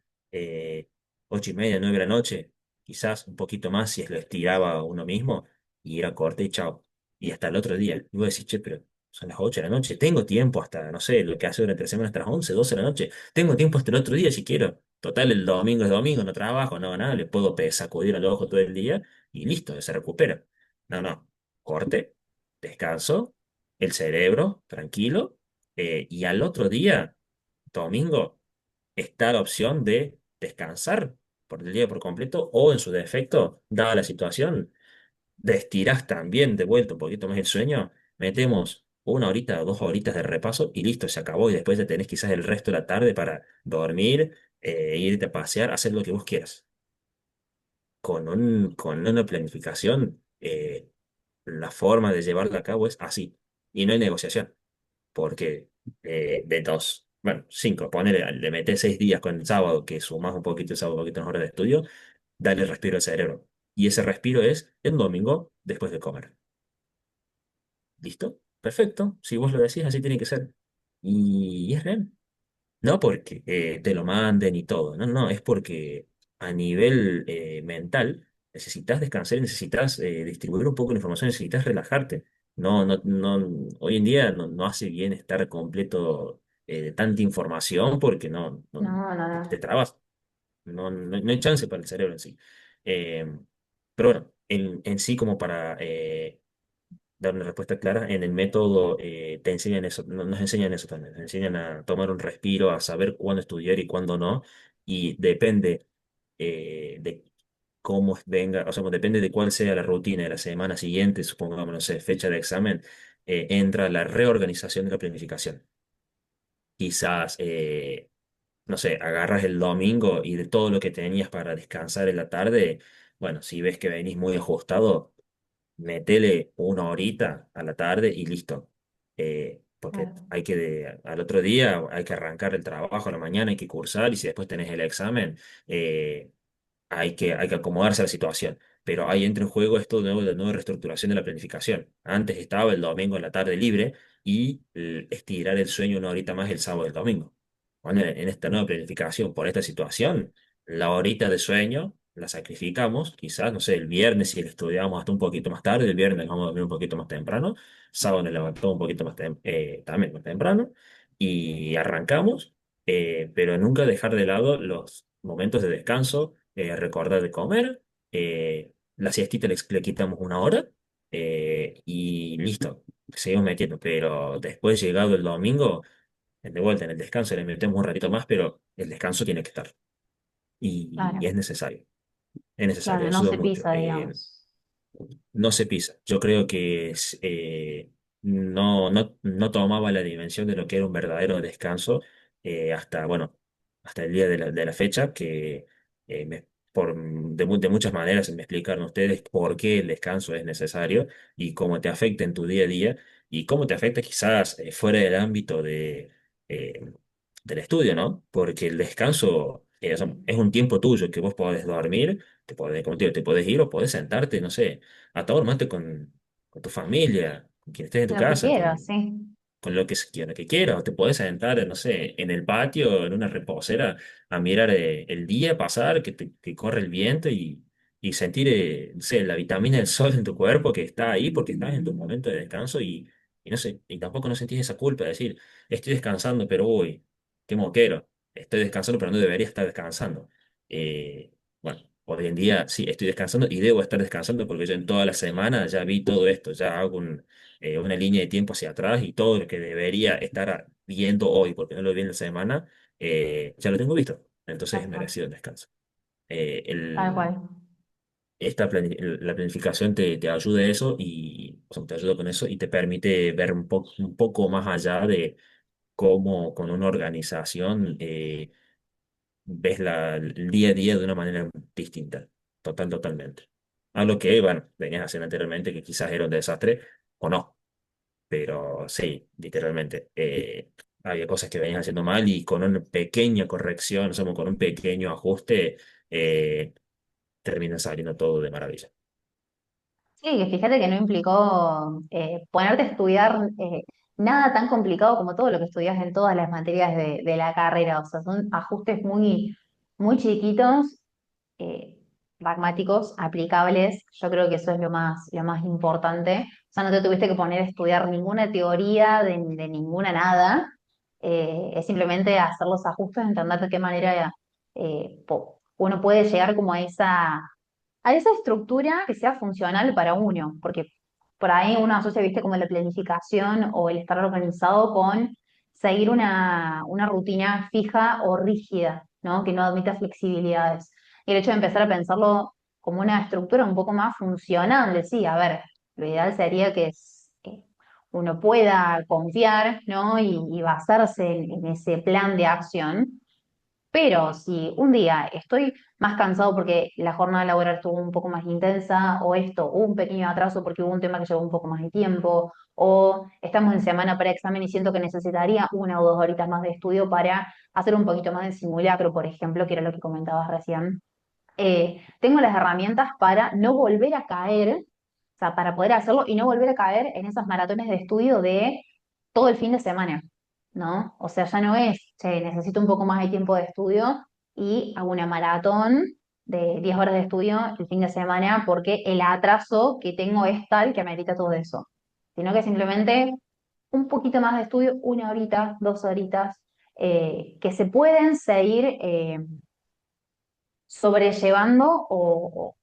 8:30, 9 de la noche, quizás un poquito más si es lo estiraba uno mismo, y era corte y chao. Y hasta el otro día. Y vos decís, che, pero son las 8 de la noche, tengo tiempo hasta, no sé, lo que hace durante la semana hasta las 11 12 de la noche, tengo tiempo hasta el otro día si quiero. Total, el domingo es domingo, no trabajo, no hago nada, le puedo sacudir al ojo todo el día y listo, se recupera. No, no, corte, descanso, el cerebro, tranquilo, y al otro día, domingo está la opción de descansar por el día por completo o en su defecto, dada la situación, de estirar también de vuelta un poquito más el sueño, metemos 1 horita o 2 horitas de repaso y listo, se acabó y después ya tenés quizás el resto de la tarde para dormir, irte a pasear, hacer lo que vos quieras. Con una planificación, la forma de llevarla a cabo es así y no hay negociación porque de dos, bueno, cinco, ponele, le metes 6 días con el sábado, que sumas un poquito el sábado, un poquito en horas de estudio, dale respiro al cerebro. Y ese respiro es el domingo después de comer. ¿Listo? Perfecto. Si vos lo decís, así tiene que ser. Y es real. No porque te lo manden y todo, no, no, es porque a nivel mental necesitas descansar, necesitas distribuir un poco la información, necesitas relajarte. No, no, no, hoy en día no hace bien estar completo de tanta información porque No, no, te no. trabas, no hay chance para el cerebro en sí. Eh, pero bueno, en sí como para dar una respuesta clara. En el método te enseñan eso, nos enseñan eso también, nos enseñan a tomar un respiro, a saber cuándo estudiar y cuándo no, y depende de cómo venga, o sea, depende de cuál sea la rutina de la semana siguiente, supongamos, no sé, fecha de examen, entra la reorganización de la planificación. Quizás, no sé, agarras el domingo y de todo lo que tenías para descansar en la tarde, bueno, si ves que venís muy ajustado, metele 1 horita a la tarde y listo. Porque Claro. hay que, al otro día hay que arrancar el trabajo a la mañana, hay que cursar y si después tenés el examen, eh, hay que acomodarse a la situación. Pero ahí entra en juego esto de nuevo, de nueva reestructuración de la planificación. Antes estaba el domingo en la tarde libre y estirar el sueño 1 horita más el sábado y el domingo. Bueno, en esta nueva planificación, por esta situación, la horita de sueño la sacrificamos, quizás, no sé, el viernes si estudiamos hasta un poquito más tarde, el viernes vamos a dormir un poquito más temprano, sábado nos levantamos un poquito más también más temprano y arrancamos, pero nunca dejar de lado los momentos de descanso, recordar de comer, la siestita le quitamos 1 hora y listo, seguimos metiendo, pero después llegado el domingo. de vuelta, en el descanso le metemos un ratito más, pero el descanso tiene que estar. Y Claro, es necesario. Es necesario, claro, no ayuda se mucho. pisa, digamos. No se pisa. Yo creo que no tomaba la dimensión de lo que era un verdadero descanso hasta, bueno, hasta el día de la fecha, que de muchas maneras me explicaron ustedes por qué el descanso es necesario y cómo te afecta en tu día a día y cómo te afecta quizás fuera del ámbito eh, del estudio, ¿no? Porque el descanso es un tiempo tuyo que vos podés dormir, como te digo, te podés ir o podés sentarte, no sé a todo mate con tu familia, con quien estés en tu Lo que casa, quieras, sí. con lo que quieras, o te podés sentar, no sé, en el patio, en una reposera, a mirar el día pasar, que corre el viento y sentir, no sé, la vitamina del sol en tu cuerpo que está ahí porque estás en tu momento de descanso y no sé, y tampoco no sentís esa culpa de decir, estoy descansando, pero uy, qué moquero, estoy descansando, pero no debería estar descansando. Bueno, hoy en día sí, estoy descansando y debo estar descansando porque yo en toda la semana ya vi todo esto, ya hago una línea de tiempo hacia atrás y todo lo que debería estar viendo hoy, porque no lo vi en la semana, ya lo tengo visto. Entonces es Tal cual. merecido el descanso. Eh, Tal el, cual. la planificación te ayuda a eso y o sea, te ayuda con eso y te permite ver un poco más allá de cómo con una organización ves el día a día de una manera distinta, totalmente. A lo que, bueno, venías haciendo anteriormente, que quizás era un desastre, o no, pero sí, literalmente. Había cosas que venías haciendo mal y con una pequeña corrección, o sea, con un pequeño ajuste, termina saliendo todo de maravilla. Sí, que fíjate que no implicó ponerte a estudiar nada tan complicado como todo lo que estudias en todas las materias de la carrera. O sea, son ajustes muy, muy chiquitos, eh, pragmáticos, aplicables. Yo creo que eso es lo más importante. O sea, no te tuviste que poner a estudiar ninguna teoría de ninguna nada. Es simplemente hacer los ajustes, entender de qué manera uno puede llegar como a esa estructura que sea funcional para uno, porque por ahí uno asocia, viste, como la planificación o el estar organizado con seguir una rutina fija o rígida, ¿no? Que no admita flexibilidades. Y el hecho de empezar a pensarlo como una estructura un poco más funcional, sí, a ver, lo ideal sería que uno pueda confiar, ¿no? Y basarse en ese plan de acción, pero si un día estoy más cansado porque la jornada laboral estuvo un poco más intensa, o esto, hubo un pequeño atraso porque hubo un tema que llevó un poco más de tiempo, o estamos en semana para examen y siento que necesitaría 1 o 2 horitas más de estudio para hacer un poquito más de simulacro, por ejemplo, que era lo que comentabas recién, tengo las herramientas para no volver a caer, o sea, para poder hacerlo y no volver a caer en esas maratones de estudio de todo el fin de semana, ¿no? O sea, ya no es, che, necesito un poco más de tiempo de estudio y hago una maratón de 10 horas de estudio el fin de semana porque el atraso que tengo es tal que amerita todo eso, sino que simplemente un poquito más de estudio, 1 horita, 2 horitas, que se pueden seguir sobrellevando o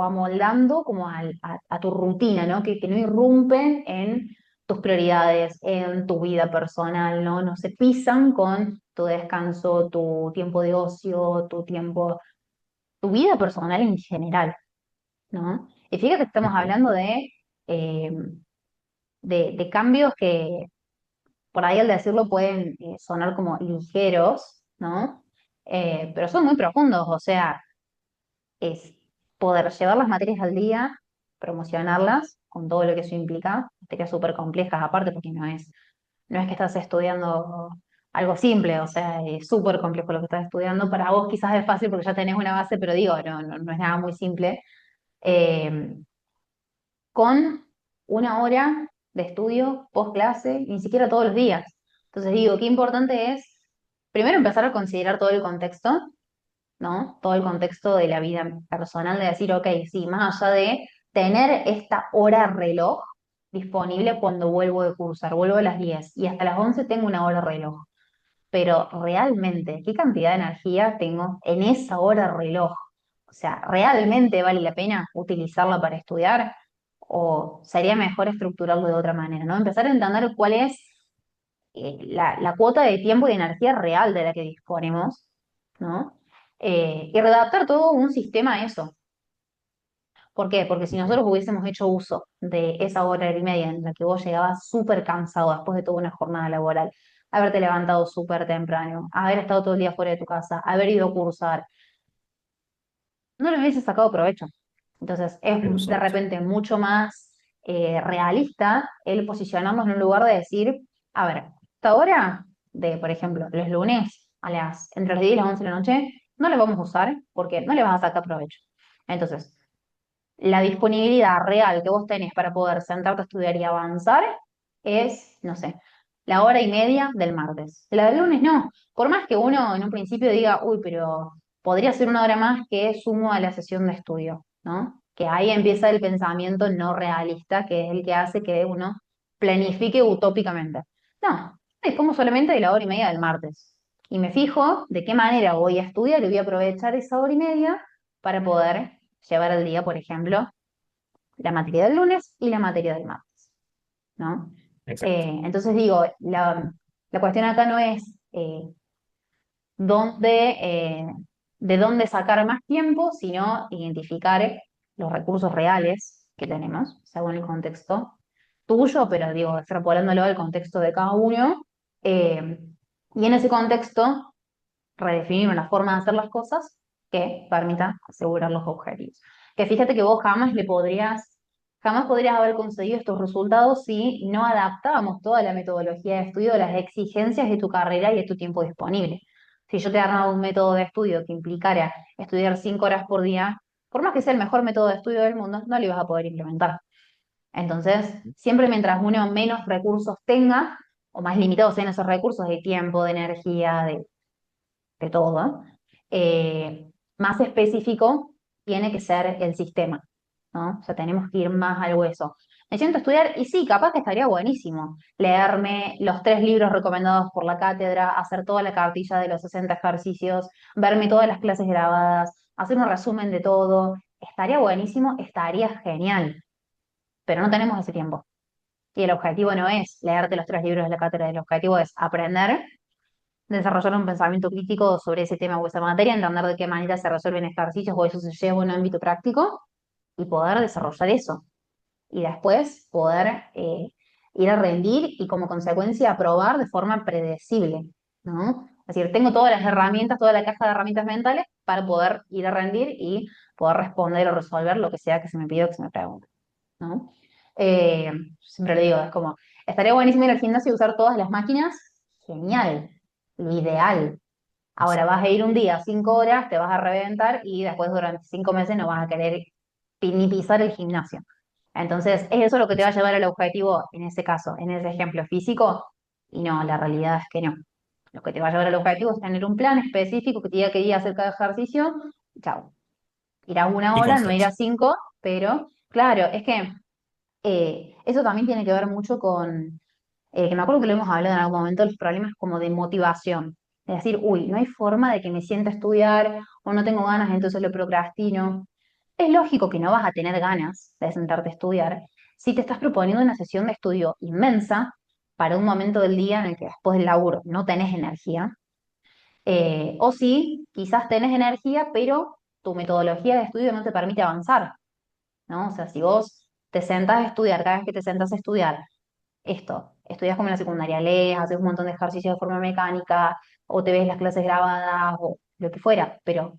amoldando como a tu rutina, ¿no? Que no irrumpen en tus prioridades, en tu vida personal, ¿no? No se pisan con tu descanso, tu tiempo de ocio, tu tiempo, tu vida personal en general, ¿no? Y fíjate que estamos Ujú. hablando eh, de cambios que por ahí al decirlo pueden sonar como ligeros, ¿no? Pero son muy profundos, o sea, es poder llevar las materias al día, promocionarlas con todo lo que eso implica, materias súper complejas aparte, porque no es que estás estudiando algo simple, o sea, es súper complejo lo que estás estudiando. Para vos quizás es fácil porque ya tenés una base, pero digo, no es nada muy simple. Eh, con 1 hora de estudio post clase, ni siquiera todos los días. Entonces digo, qué importante es primero empezar a considerar todo el contexto, ¿no? Todo el contexto de la vida personal, de decir, ok, sí, más allá de tener esta hora reloj disponible cuando vuelvo de cursar, vuelvo a las 10 y hasta las 11 tengo una hora reloj, pero realmente, ¿qué cantidad de energía tengo en esa hora reloj? O sea, ¿realmente vale la pena utilizarla para estudiar? ¿O sería mejor estructurarlo de otra manera, ¿no? Empezar a entender cuál es la cuota de tiempo y energía real de la que disponemos, ¿no? Y redactar todo un sistema a eso. ¿Por qué? Porque si nosotros hubiésemos hecho uso de esa hora y media en la que vos llegabas súper cansado después de toda una jornada laboral, haberte levantado súper temprano, haber estado todo el día fuera de tu casa, haber ido a cursar, no le hubiese sacado provecho. Entonces, es de Exacto. repente mucho más realista el posicionarnos en un lugar de decir, a ver, esta hora de, por ejemplo, los lunes entre las 10 y las 11 de la noche, no las vamos a usar porque no le vas a sacar provecho. Entonces, la disponibilidad real que vos tenés para poder sentarte a estudiar y avanzar es, no sé, la hora y media del martes. La del lunes no. Por más que uno en un principio diga, uy, pero podría ser una hora más que sumo a la sesión de estudio, ¿no? Que ahí empieza el pensamiento no realista, que es el que hace que uno planifique utópicamente. No, dispongo solamente de la hora y media del martes. Y me fijo de qué manera voy a estudiar y voy a aprovechar esa hora y media para poder llevar al día, por ejemplo, la materia del lunes y la materia del martes, ¿no? Exacto. Entonces digo, la cuestión acá no es dónde, de dónde sacar más tiempo, sino identificar los recursos reales que tenemos, según el contexto tuyo, pero digo, extrapolándolo al contexto de cada uno. eh, y en ese contexto, redefinir una forma de hacer las cosas que permita asegurar los objetivos. Que fíjate que vos jamás podrías haber conseguido estos resultados si no adaptábamos toda la metodología de estudio a las exigencias de tu carrera y de tu tiempo disponible. Si yo te armaba un método de estudio que implicara estudiar 5 horas por día, por más que sea el mejor método de estudio del mundo, no lo ibas a poder implementar. Entonces, siempre mientras uno menos recursos tenga, o más limitados sean esos recursos de tiempo, de energía, de todo, eh, más específico tiene que ser el sistema, ¿no? O sea, tenemos que ir más al hueso. Me siento a estudiar y sí, capaz que estaría buenísimo leerme los 3 libros recomendados por la cátedra, hacer toda la cartilla de los 60 ejercicios, verme todas las clases grabadas, hacer un resumen de todo. Estaría buenísimo, estaría genial, pero no tenemos ese tiempo. Y el objetivo no es leerte los 3 libros de la cátedra, el objetivo es aprender, desarrollar un pensamiento crítico sobre ese tema o esa materia, entender de qué manera se resuelven ejercicios o eso se lleva a un ámbito práctico y poder desarrollar eso. Y después poder ir a rendir y como consecuencia aprobar de forma predecible, ¿no? Es decir, tengo todas las herramientas, toda la caja de herramientas mentales para poder ir a rendir y poder responder o resolver lo que sea que se me pida o que se me pregunte, ¿no? Eh, Siempre lo digo, es como, estaría buenísimo ir al gimnasio y usar todas las máquinas, genial, lo ideal. Ahora vas a ir un día, 5 horas, te vas a reventar y después durante 5 meses no vas a querer ni pisar el gimnasio. Entonces, ¿es eso lo que te va a llevar al objetivo en ese caso, en ese ejemplo físico? Y no, la realidad es que no. Lo que te va a llevar al objetivo es tener un plan específico que te diga qué día hacer cada ejercicio. Chao. Ir a una Y hora, no ir a constancia. 5, pero claro, es que eso también tiene que ver mucho con, que me acuerdo que lo hemos hablado en algún momento, los problemas como de motivación. Es decir, uy, no hay forma de que me sienta a estudiar o no tengo ganas, entonces lo procrastino. Es lógico que no vas a tener ganas de sentarte a estudiar si te estás proponiendo una sesión de estudio inmensa para un momento del día en el que después del laburo no tenés energía. O si quizás tenés energía, pero tu metodología de estudio no te permite avanzar, ¿no? O sea, si vos te sentás a estudiar, cada vez que te sentás a estudiar, estudias como en la secundaria, lees, haces un montón de ejercicios de forma mecánica, o te ves las clases grabadas, o lo que fuera, pero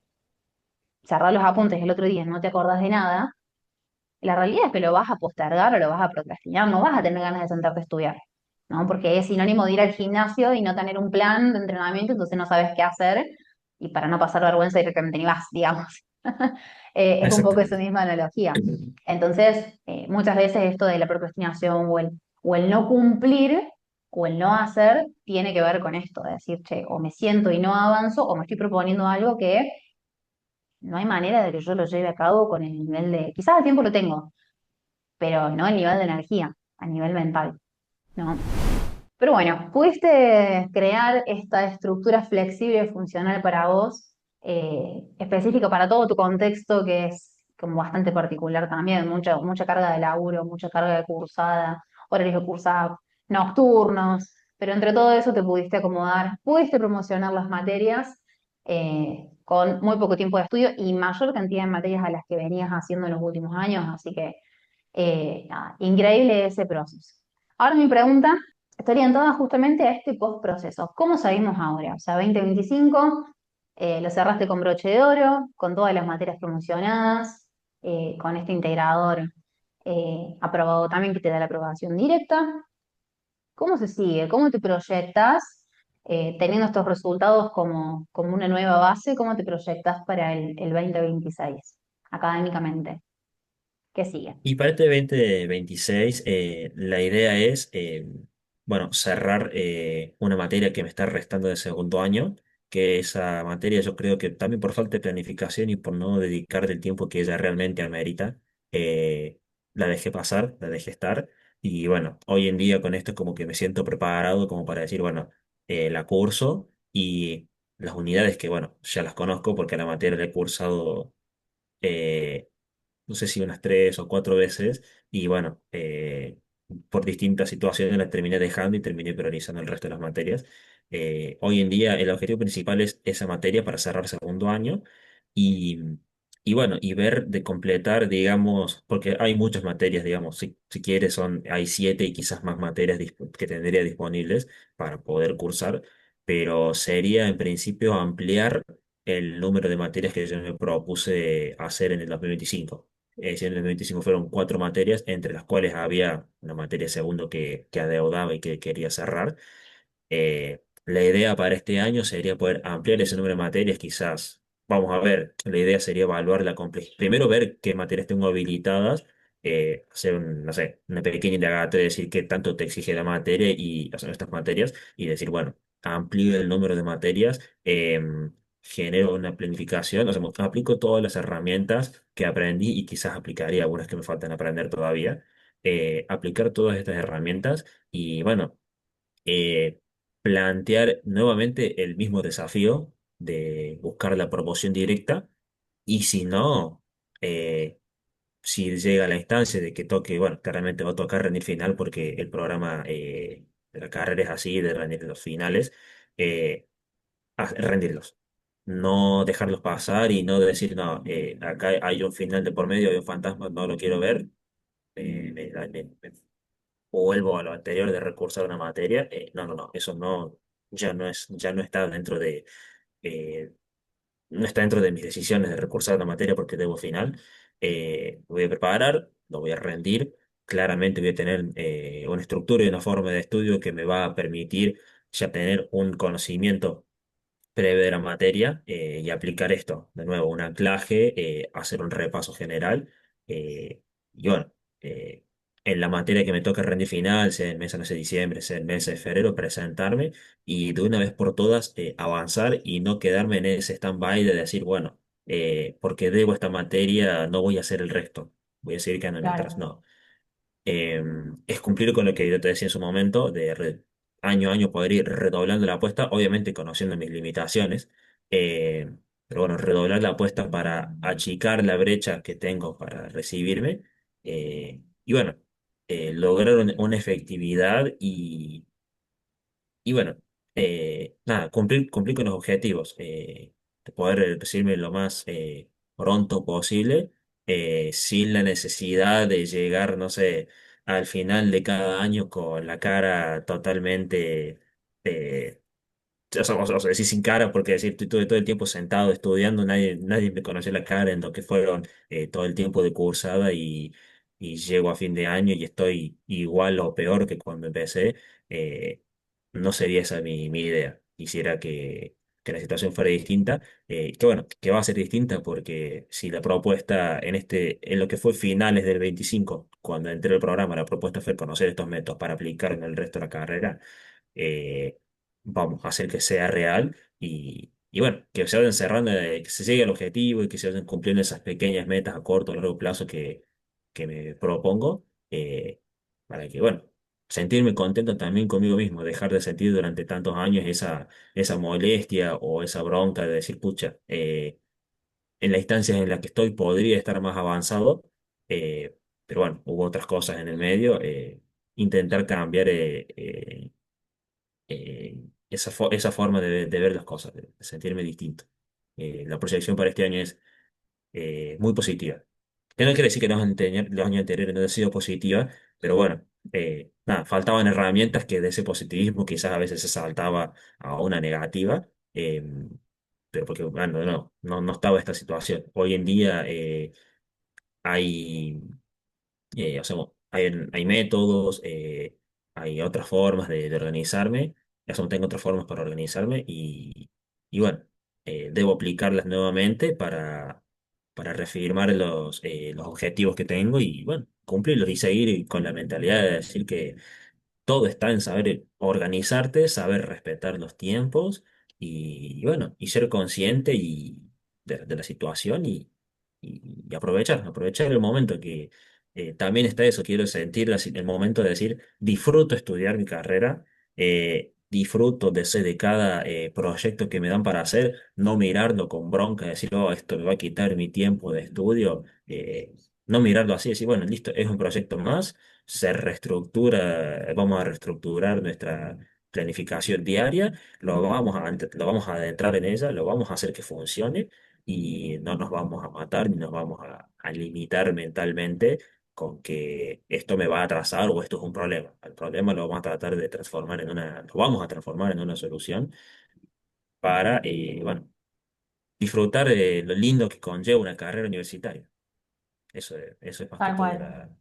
cerrás los apuntes el otro día, no te acordás de nada, la realidad es que lo vas a postergar o lo vas a procrastinar, no vas a tener ganas de sentarte a estudiar, ¿no? Porque es sinónimo de ir al gimnasio y no tener un plan de entrenamiento, entonces no sabes qué hacer, y para no pasar vergüenza directamente ni vas, digamos. Es un poco esa Exactamente. misma analogía. Entonces, muchas veces esto de la procrastinación o el no cumplir o el no hacer tiene que ver con esto, de decir, che, o me siento y no avanzo, o me estoy proponiendo algo que no hay manera de que yo lo lleve a cabo con el nivel de, quizás el tiempo lo tengo, pero no el nivel de energía, a nivel mental, ¿no? Pero bueno, pudiste crear esta estructura flexible y funcional para vos, específica para todo tu contexto, que es como bastante particular también, mucha carga de laburo, mucha carga de cursada, horarios de cursada nocturnos. pero entre todo eso te pudiste acomodar, pudiste promocionar las materias con muy poco tiempo de estudio y mayor cantidad de materias a las que venías haciendo en los últimos años, así que nada, increíble ese proceso. Ahora mi pregunta está orientada justamente a este postproceso. ¿Cómo salimos ahora? O sea, 2025, lo cerraste con broche de oro, con todas las materias promocionadas, con este integrador aprobado también que te da la aprobación directa. ¿Cómo se sigue? ¿Cómo te proyectas teniendo estos resultados como una nueva base? ¿Cómo te proyectas para el 2026 académicamente? ¿Qué sigue? Y para este 2026, la idea es, bueno, cerrar una materia que me está restando de segundo año, que esa materia yo creo que también por falta de planificación y por no dedicar el tiempo que ella realmente amerita, la dejé pasar, la dejé estar. Y bueno, hoy en día con esto es como que me siento preparado como para decir, bueno, la curso y las unidades que, bueno, ya las conozco porque la materia la he cursado. eh, no sé si unas 3 o 4 veces, y bueno, por distintas situaciones las terminé dejando y terminé priorizando el resto de las materias. Hoy en día el objetivo principal es esa materia para cerrar segundo año y, y bueno, y ver de completar, digamos, porque hay muchas materias, digamos, si quieres hay 7 y quizás más materias que tendría disponibles para poder cursar, pero sería en principio ampliar el número de materias que yo me propuse hacer en el 2025. En el 2025 fueron 4 materias, entre las cuales había una materia segundo que adeudaba y que quería cerrar. La idea para este año sería poder ampliar ese número de materias, quizás. Vamos a ver, la idea sería evaluar la complejidad. Primero ver qué materias tengo habilitadas, hacer no sé, una pequeña indagatoria, decir qué tanto te exige la materia y hacer estas materias y decir, bueno, amplío el número de materias, genero una planificación, o sea, aplico todas las herramientas que aprendí y quizás aplicaría algunas que me faltan aprender todavía. Aplicar todas estas herramientas y bueno, eh, plantear nuevamente el mismo desafío de buscar la promoción directa y si no, si llega la instancia de que toque, bueno, claramente va a tocar rendir final porque el programa de la carrera es así, de rendir los finales, eh, rendirlos. No dejarlos pasar y no decir, no, acá hay un final de por medio, hay un fantasma, no lo quiero ver, me o vuelvo a lo anterior de recursar una materia, no, eso no, ya no está dentro eh, no está dentro de mis decisiones de recursar una materia porque debo final. Voy a preparar, lo voy a rendir, claramente voy a tener una estructura y una forma de estudio que me va a permitir ya tener un conocimiento prever a materia y aplicar esto. De nuevo, un anclaje, hacer un repaso general. Y bueno, eh, en la materia que me toca rendir final, sea el mes, no sé, diciembre, sea el mes de febrero, presentarme y de una vez por todas avanzar y no quedarme en ese stand-by de decir, bueno, porque debo esta materia, no voy a hacer el resto. Voy a seguir quedando atrás. Claro. No, es cumplir con lo que yo te decía en su momento, año a año poder ir redoblando la apuesta, obviamente conociendo mis limitaciones, eh, pero bueno, redoblar la apuesta para achicar la brecha que tengo para recibirme y bueno, lograr una efectividad y bueno, nada, cumplir con los objetivos, de poder recibirme lo más pronto posible, sin la necesidad de llegar, no sé, al final de cada año con la cara totalmente eh, o sea, decir sin cara, porque decir, estoy todo el tiempo sentado estudiando, nadie me conoció la cara en lo que fueron todo el tiempo de cursada y llego a fin de año y estoy igual o peor que cuando empecé. No sería esa mi idea. Quisiera que la situación fuera distinta, que bueno, que va a ser distinta porque si la propuesta en lo que fue finales del 25 cuando entré al programa, la propuesta fue conocer estos métodos para aplicar en el resto de la carrera. eh, Vamos a hacer que sea real y bueno, que se vayan cerrando, que se llegue al objetivo y que se vayan cumpliendo esas pequeñas metas a corto o largo plazo que me propongo, para que, bueno, sentirme contento también conmigo mismo, dejar de sentir durante tantos años esa molestia o esa bronca de decir, pucha, en las instancias en las que estoy podría estar más avanzado, pero bueno, hubo otras cosas en el medio, intentar cambiar. esa forma de ver las cosas, de sentirme distinto. La proyección para este año es muy positiva. Que no quiere decir que los años anteriores no han sido positivas, pero bueno, nada, faltaban herramientas que de ese positivismo quizás a veces se saltaba a una negativa, pero porque, bueno, no estaba esta situación. Hoy en día hay o sea, hay métodos, hay otras formas de organizarme, ya son, tengo otras formas para organizarme y bueno, debo aplicarlas nuevamente para reafirmar los objetivos que tengo y bueno, cumplirlos y seguir con la mentalidad de decir que todo está en saber organizarte, saber respetar los tiempos y bueno, y ser consciente de la situación y aprovechar el momento que también está eso, quiero sentir el momento de decir, disfruto estudiar mi carrera, disfruto de cada proyecto que me dan para hacer, no mirarlo con bronca, decir, oh, esto me va a quitar mi tiempo de estudio, no mirarlo así, decir, bueno, listo, es un proyecto más se reestructura, vamos a reestructurar nuestra planificación diaria, lo vamos a adentrar en ella, lo vamos a hacer que funcione y no nos vamos a matar ni nos vamos a limitar mentalmente con que esto me va a atrasar o esto es un problema. El problema lo vamos a tratar de transformar lo vamos a transformar en una solución para, bueno, disfrutar de lo lindo que conlleva una carrera universitaria. Eso es más que Tal todo cual.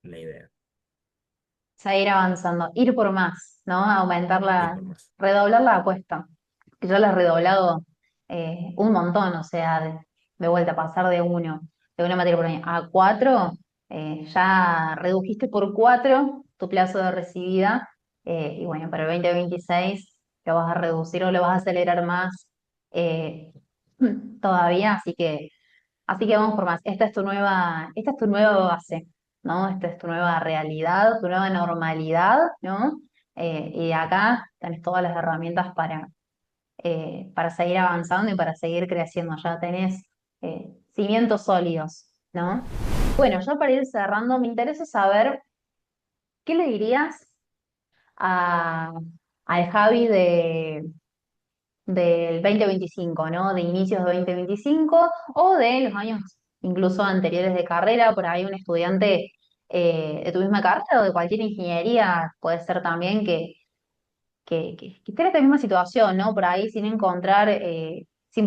la idea. Seguir avanzando, ir por más, ¿no? Aumentar Ir la, por más. redoblar la apuesta. Que yo la he redoblado un montón, o sea, de vuelta, pasar de una materia por año a cuatro, ya redujiste por cuatro tu plazo de recibida, y bueno, para el 2026 lo vas a reducir o lo vas a acelerar más eh, todavía, así que vamos por más. Esta es tu nueva base, ¿no? Esta es tu nueva realidad, tu nueva normalidad, ¿no? Y de acá tenés todas las herramientas para seguir avanzando y para seguir creciendo. Ya tenés cimientos sólidos, ¿no? Bueno, ya para ir cerrando, me interesa saber qué le dirías a, al Javi del 2025, ¿no? De inicios de 2025 o de los años incluso anteriores de carrera, por ahí un estudiante de tu misma carrera o de cualquier ingeniería, puede ser también que esté en esta misma situación, ¿no? Por ahí sin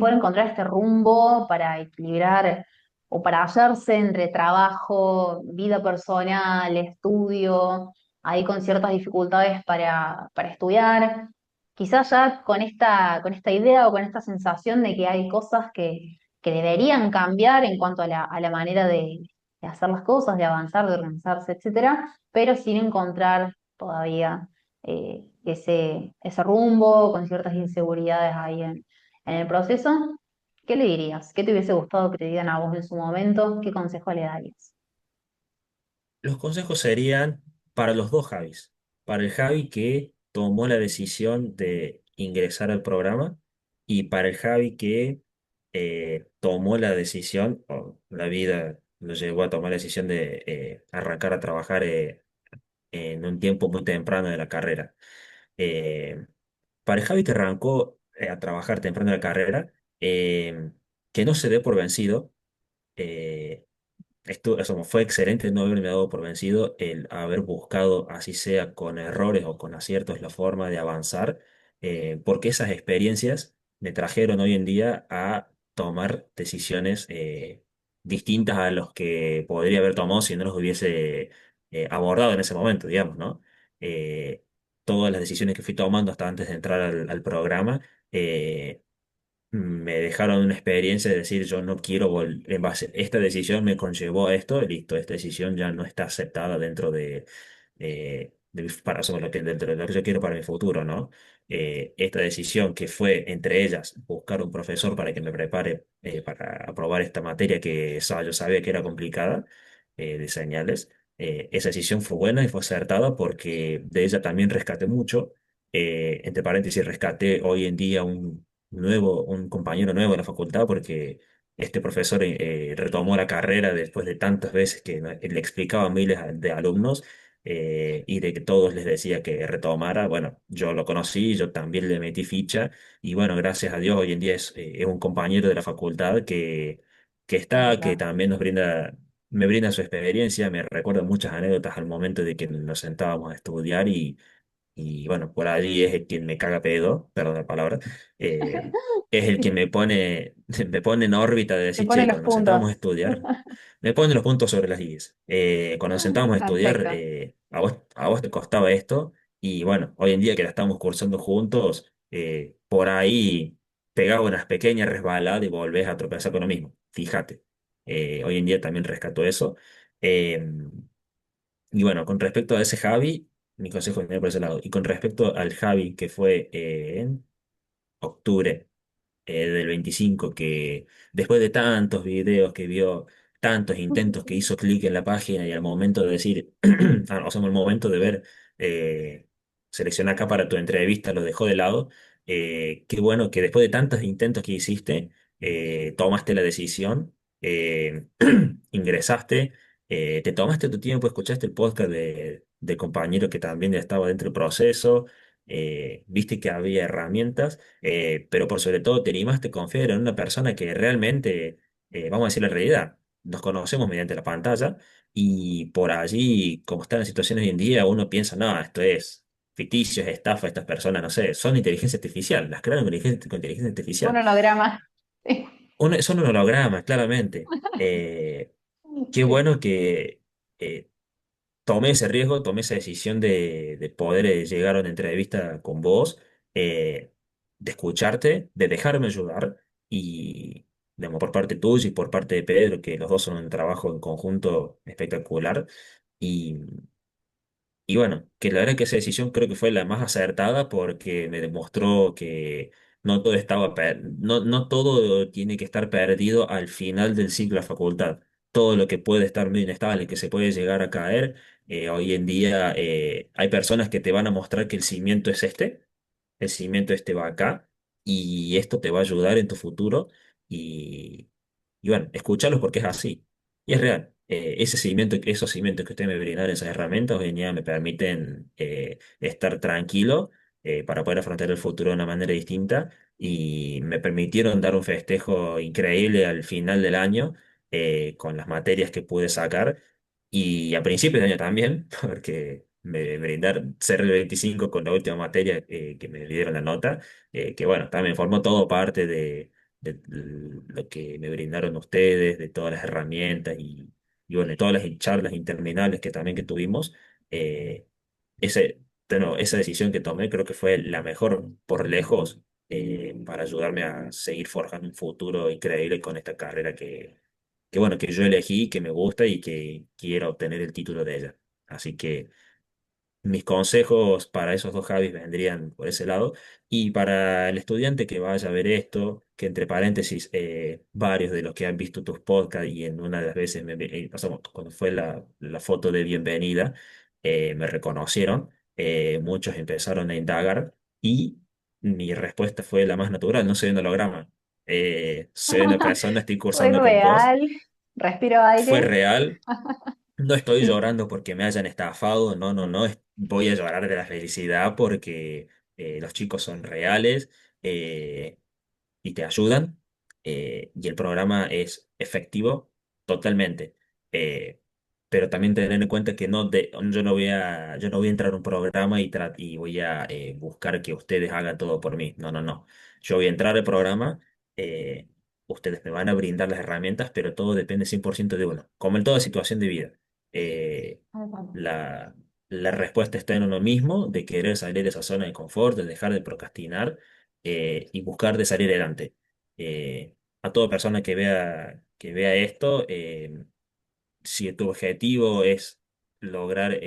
poder encontrar este rumbo para equilibrar o para hallarse entre trabajo, vida personal, estudio, ahí con ciertas dificultades para estudiar. Quizás ya con esta idea o con esta sensación de que hay cosas que deberían cambiar en cuanto a la manera de hacer las cosas, de avanzar, de organizarse, etcétera, pero sin encontrar todavía ese rumbo, con ciertas inseguridades ahí en el proceso, ¿qué le dirías? ¿Qué te hubiese gustado que te digan a vos en su momento? ¿Qué consejo le darías? Los consejos serían para los dos Javis. Para el Javi que tomó la decisión de ingresar al programa y para el Javi que tomó la decisión, o la vida lo llevó a tomar la decisión de arrancar a trabajar en un tiempo muy temprano de la carrera. Eh, para el Javi que arrancó a trabajar temprano en la carrera, que no se dé por vencido. eh, Eso fue excelente no haberme dado por vencido el haber buscado, así sea con errores o con aciertos, la forma de avanzar, porque esas experiencias me trajeron hoy en día a tomar decisiones distintas a los que podría haber tomado si no los hubiese abordado en ese momento, digamos, ¿no? Eh, Todas las decisiones que fui tomando hasta antes de entrar al programa. Me dejaron una experiencia de decir, yo no quiero en base, esta decisión me conllevó a esto, listo, esta decisión ya no está aceptada dentro para sobre lo que, dentro de lo que yo quiero para mi futuro, ¿no? Esta decisión que fue, entre ellas, buscar un profesor para que me prepare para aprobar esta materia yo sabía que era complicada, de señales, esa decisión fue buena y fue acertada porque de ella también rescaté mucho. Entre paréntesis, rescaté hoy en día un compañero nuevo de la facultad, porque este profesor retomó la carrera después de tantas veces que le explicaba a miles de alumnos y de que todos les decía que retomara. Bueno, yo lo conocí, yo también le metí ficha y bueno, gracias a Dios hoy en día es un compañero de la facultad que está, que Mira. también me brinda su experiencia, me recuerda muchas anécdotas al momento de que nos sentábamos a estudiar y bueno, por allí es el quien me caga pedo, perdón la palabra, es el que me pone en órbita de Te decir, pone che, los cuando nos sentábamos a puntos. estudiar, me pone los puntos sobre las IES. Cuando nos sentábamos a estudiar, Perfecto. a vos te costaba esto, y bueno, hoy en día que la estamos cursando juntos, por ahí pegaba unas pequeñas resbaladas y volvés a tropezar con lo mismo. Fíjate. Hoy en día también rescato eso. Eh, y bueno, con respecto a ese Javi, mi consejo viene por ese lado. Y con respecto al Javi que fue en octubre del 25 que después de tantos videos que vio, tantos intentos que hizo clic en la página y al momento de decir, o sea, al momento de ver, eh, selecciona acá para tu entrevista, lo dejó de lado. Qué bueno que después de tantos intentos que hiciste, tomaste la decisión, ingresaste, te tomaste tu tiempo, escuchaste el podcast de compañero que también estaba dentro del proceso, viste que había herramientas, pero por sobre todo te animaste a confiar en una persona que realmente, vamos a decir la realidad, nos conocemos mediante la pantalla y por allí, como están las situaciones hoy en día, uno piensa, no, esto es ficticio, es estafa, estas personas, no sé, son inteligencia artificial, las crearon con inteligencia Un artificial. holograma. Sí. Son un holograma, claramente. Qué Sí. bueno que tomé ese riesgo, tomé esa decisión de poder llegar a una entrevista con vos, eh, de escucharte, de dejarme ayudar y, digamos, por parte tuya y por parte de Pedro, que los dos son un trabajo en conjunto espectacular. Y, y bueno, que la verdad que esa decisión creo que fue la más acertada porque me demostró que no todo tiene que estar perdido al final del ciclo de la facultad. Todo lo que puede estar muy inestable, que se puede llegar a caer, hoy en día hay personas que te van a mostrar que el cimiento este va acá y esto te va a ayudar en tu futuro y bueno, escúchalos porque es así. Y es real. Esos cimientos que ustedes me brindaron, esas herramientas, hoy en día me permiten estar tranquilo para poder afrontar el futuro de una manera distinta y me permitieron dar un festejo increíble al final del año con las materias que pude sacar y a principios de año también, porque me brindaron ser el 25 con la última materia que me dieron la nota, que bueno, también formó todo parte de lo que me brindaron ustedes, de todas las herramientas y bueno, y todas las charlas interminables que también que tuvimos. eh, esa decisión que tomé creo que fue la mejor por lejos para ayudarme a seguir forjando un futuro increíble con esta carrera que bueno, que yo elegí, que me gusta y que quiero obtener el título de ella. Así que mis consejos para esos dos Javis vendrían por ese lado. Y para el estudiante que vaya a ver esto, que entre paréntesis, varios de los que han visto tus podcasts y en una de las veces, pasamos, cuando fue la foto de bienvenida, me reconocieron, muchos empezaron a indagar y mi respuesta fue la más natural, no soy un holograma. Soy una persona, estoy Soy cursando con vos, real. Respiro fue aire. real, no estoy Sí. llorando porque me hayan estafado, no, no, no, voy a llorar de la felicidad porque los chicos son reales eh, y te ayudan y el programa es efectivo totalmente. Eh, pero también tener en cuenta que yo no voy a entrar a un programa y voy a buscar que ustedes hagan todo por mí. No, no, no. Yo voy a entrar al programa, eh, ustedes me van a brindar las herramientas, pero todo depende 100% de uno, como en toda situación de vida. Eh, Ay, bueno. la, la respuesta está en uno mismo, de querer salir de esa zona de confort, de dejar de procrastinar y buscar de salir adelante. A toda persona que vea esto, si tu objetivo es lograr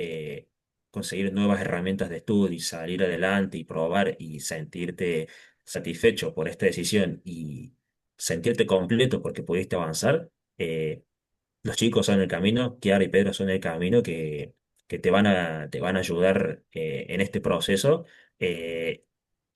conseguir nuevas herramientas de estudio y salir adelante y probar y sentirte satisfecho por esta decisión y sentirte completo porque pudiste avanzar, los chicos son el camino, Kiara y Pedro son el camino que te van a ayudar en este proceso eh,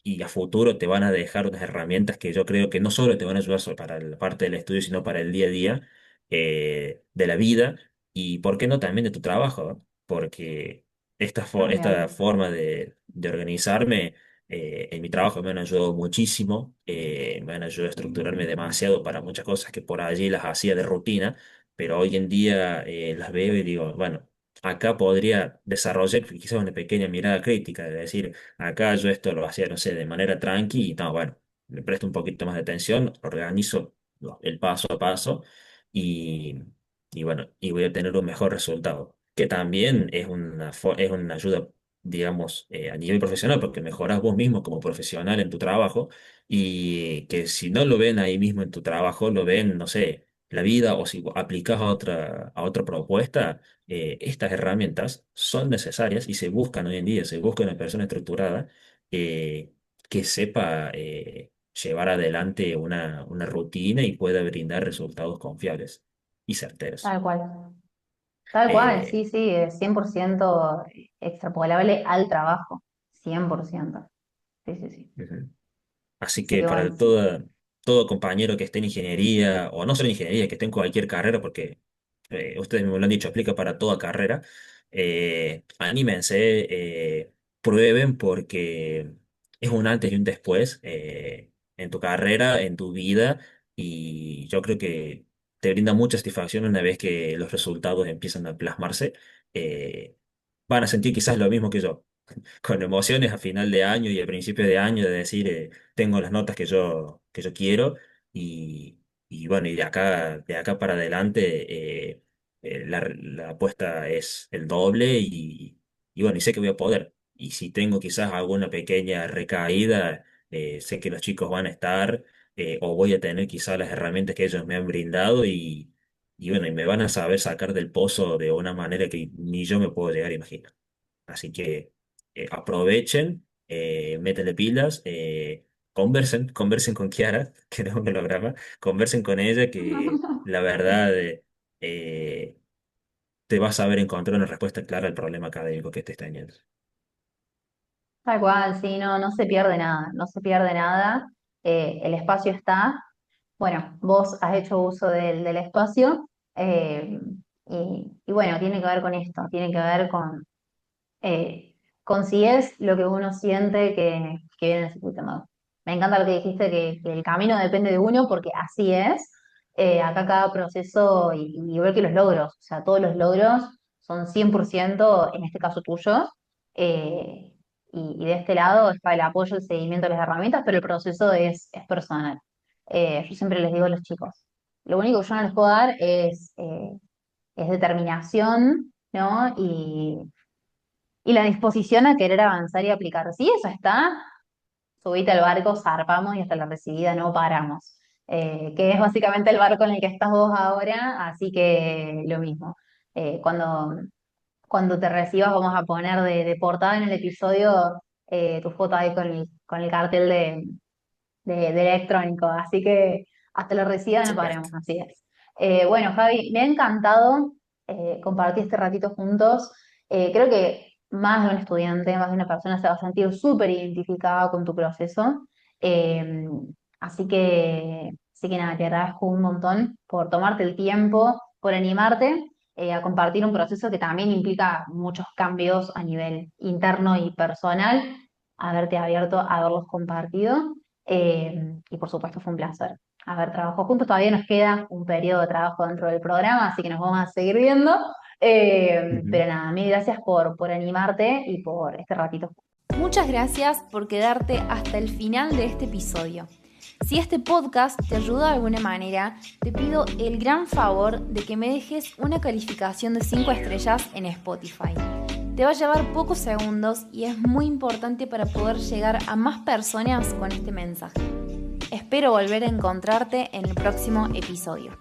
y a futuro te van a dejar unas herramientas que yo creo que no solo te van a ayudar para la parte del estudio, sino para el día a día de la vida y, ¿por qué no?, también de tu trabajo, ¿no? Porque esta Bien. forma de organizarme en mi trabajo me han ayudado muchísimo, me han ayudado a estructurarme demasiado para muchas cosas que por allí las hacía de rutina, pero hoy en día las veo y digo, bueno, acá podría desarrollar quizás una pequeña mirada crítica, de decir, acá yo esto lo hacía, no sé, de manera tranqui y no, bueno, le presto un poquito más de atención, organizo el paso a paso y, y bueno, y voy a tener un mejor resultado, que también es es una ayuda, digamos, a nivel profesional, porque mejoras vos mismo como profesional en tu trabajo y que si no lo ven ahí mismo en tu trabajo, lo ven, no sé, la vida o si aplicas a otra propuesta, estas herramientas son necesarias y se buscan hoy en día, se busca una persona estructurada eh, que sepa llevar adelante una rutina y pueda brindar resultados confiables y certeros. Tal cual. Tal cual, Eh, sí, sí, es 100% extrapolable al trabajo. 100%. Sí, sí, sí. Ujú. Así Así que que bueno, para sí. todo compañero que esté en ingeniería, o no solo en ingeniería, que esté en cualquier carrera, porque ustedes me lo han dicho, aplica para toda carrera, anímense, prueben, porque es un antes y un después en tu carrera, en tu vida, y yo creo que te brinda mucha satisfacción una vez que los resultados empiezan a plasmarse. eh, Van a sentir quizás lo mismo que yo con emociones a final de año y a principio de año de decir, tengo las notas que yo quiero y, y bueno, y de acá para adelante la apuesta es el doble y bueno, y sé que voy a poder. Y si tengo quizás alguna pequeña recaída, sé que los chicos van a estar o voy a tener quizás las herramientas que ellos me han brindado y bueno, y me van a saber sacar del pozo de una manera que ni yo me puedo llegar a imaginar. Así que aprovechen, métele pilas, conversen con Kiara, que no es un holograma, conversen con ella, que la verdad eh, te vas a saber encontrar una respuesta clara al problema académico que estés teniendo. Tal cual, sí, no, no se pierde nada, no se pierde nada. El espacio está. Bueno, vos has hecho uso del espacio eh, y bueno, tiene que ver con esto, tiene que ver con si es lo que uno siente que viene en ese sistema. Me encanta lo que dijiste, que el camino depende de uno, porque así es. Acá cada proceso, y igual que los logros, o sea, todos los logros son 100%, en este caso tuyos, eh, y de este lado está el apoyo, el seguimiento de las herramientas, pero el proceso es personal. Yo siempre les digo a los chicos, lo único que yo no les puedo dar es determinación, ¿no? Y la disposición a querer avanzar y aplicar. Si eso está, subite al barco, zarpamos y hasta la recibida no paramos. Que es básicamente el barco en el que estás vos ahora, así que lo mismo. Cuando te recibas vamos a poner de portada en el episodio tu foto ahí con el cartel de electrónico, así que hasta la Por recibida no paremos, supuesto. así es. Bueno, Javi, me ha encantado compartir este ratito juntos. Creo que más de un estudiante, más de una persona se va a sentir súper identificada con tu proceso. Eh, así que nada, te agradezco un montón por tomarte el tiempo, por animarte a compartir un proceso que también implica muchos cambios a nivel interno y personal, haberte abierto a haberlos compartido. Y por supuesto fue un placer haber trabajado juntos. Todavía nos queda un periodo de trabajo dentro del programa, así que nos vamos a seguir viendo. Ujú. Pero nada, mil gracias por animarte y por este ratito. Muchas gracias por quedarte hasta el final de este episodio. Si este podcast te ayudó de alguna manera, te pido el gran favor de que me dejes una calificación de 5 estrellas en Spotify. Te va a llevar pocos segundos y es muy importante para poder llegar a más personas con este mensaje. Espero volver a encontrarte en el próximo episodio.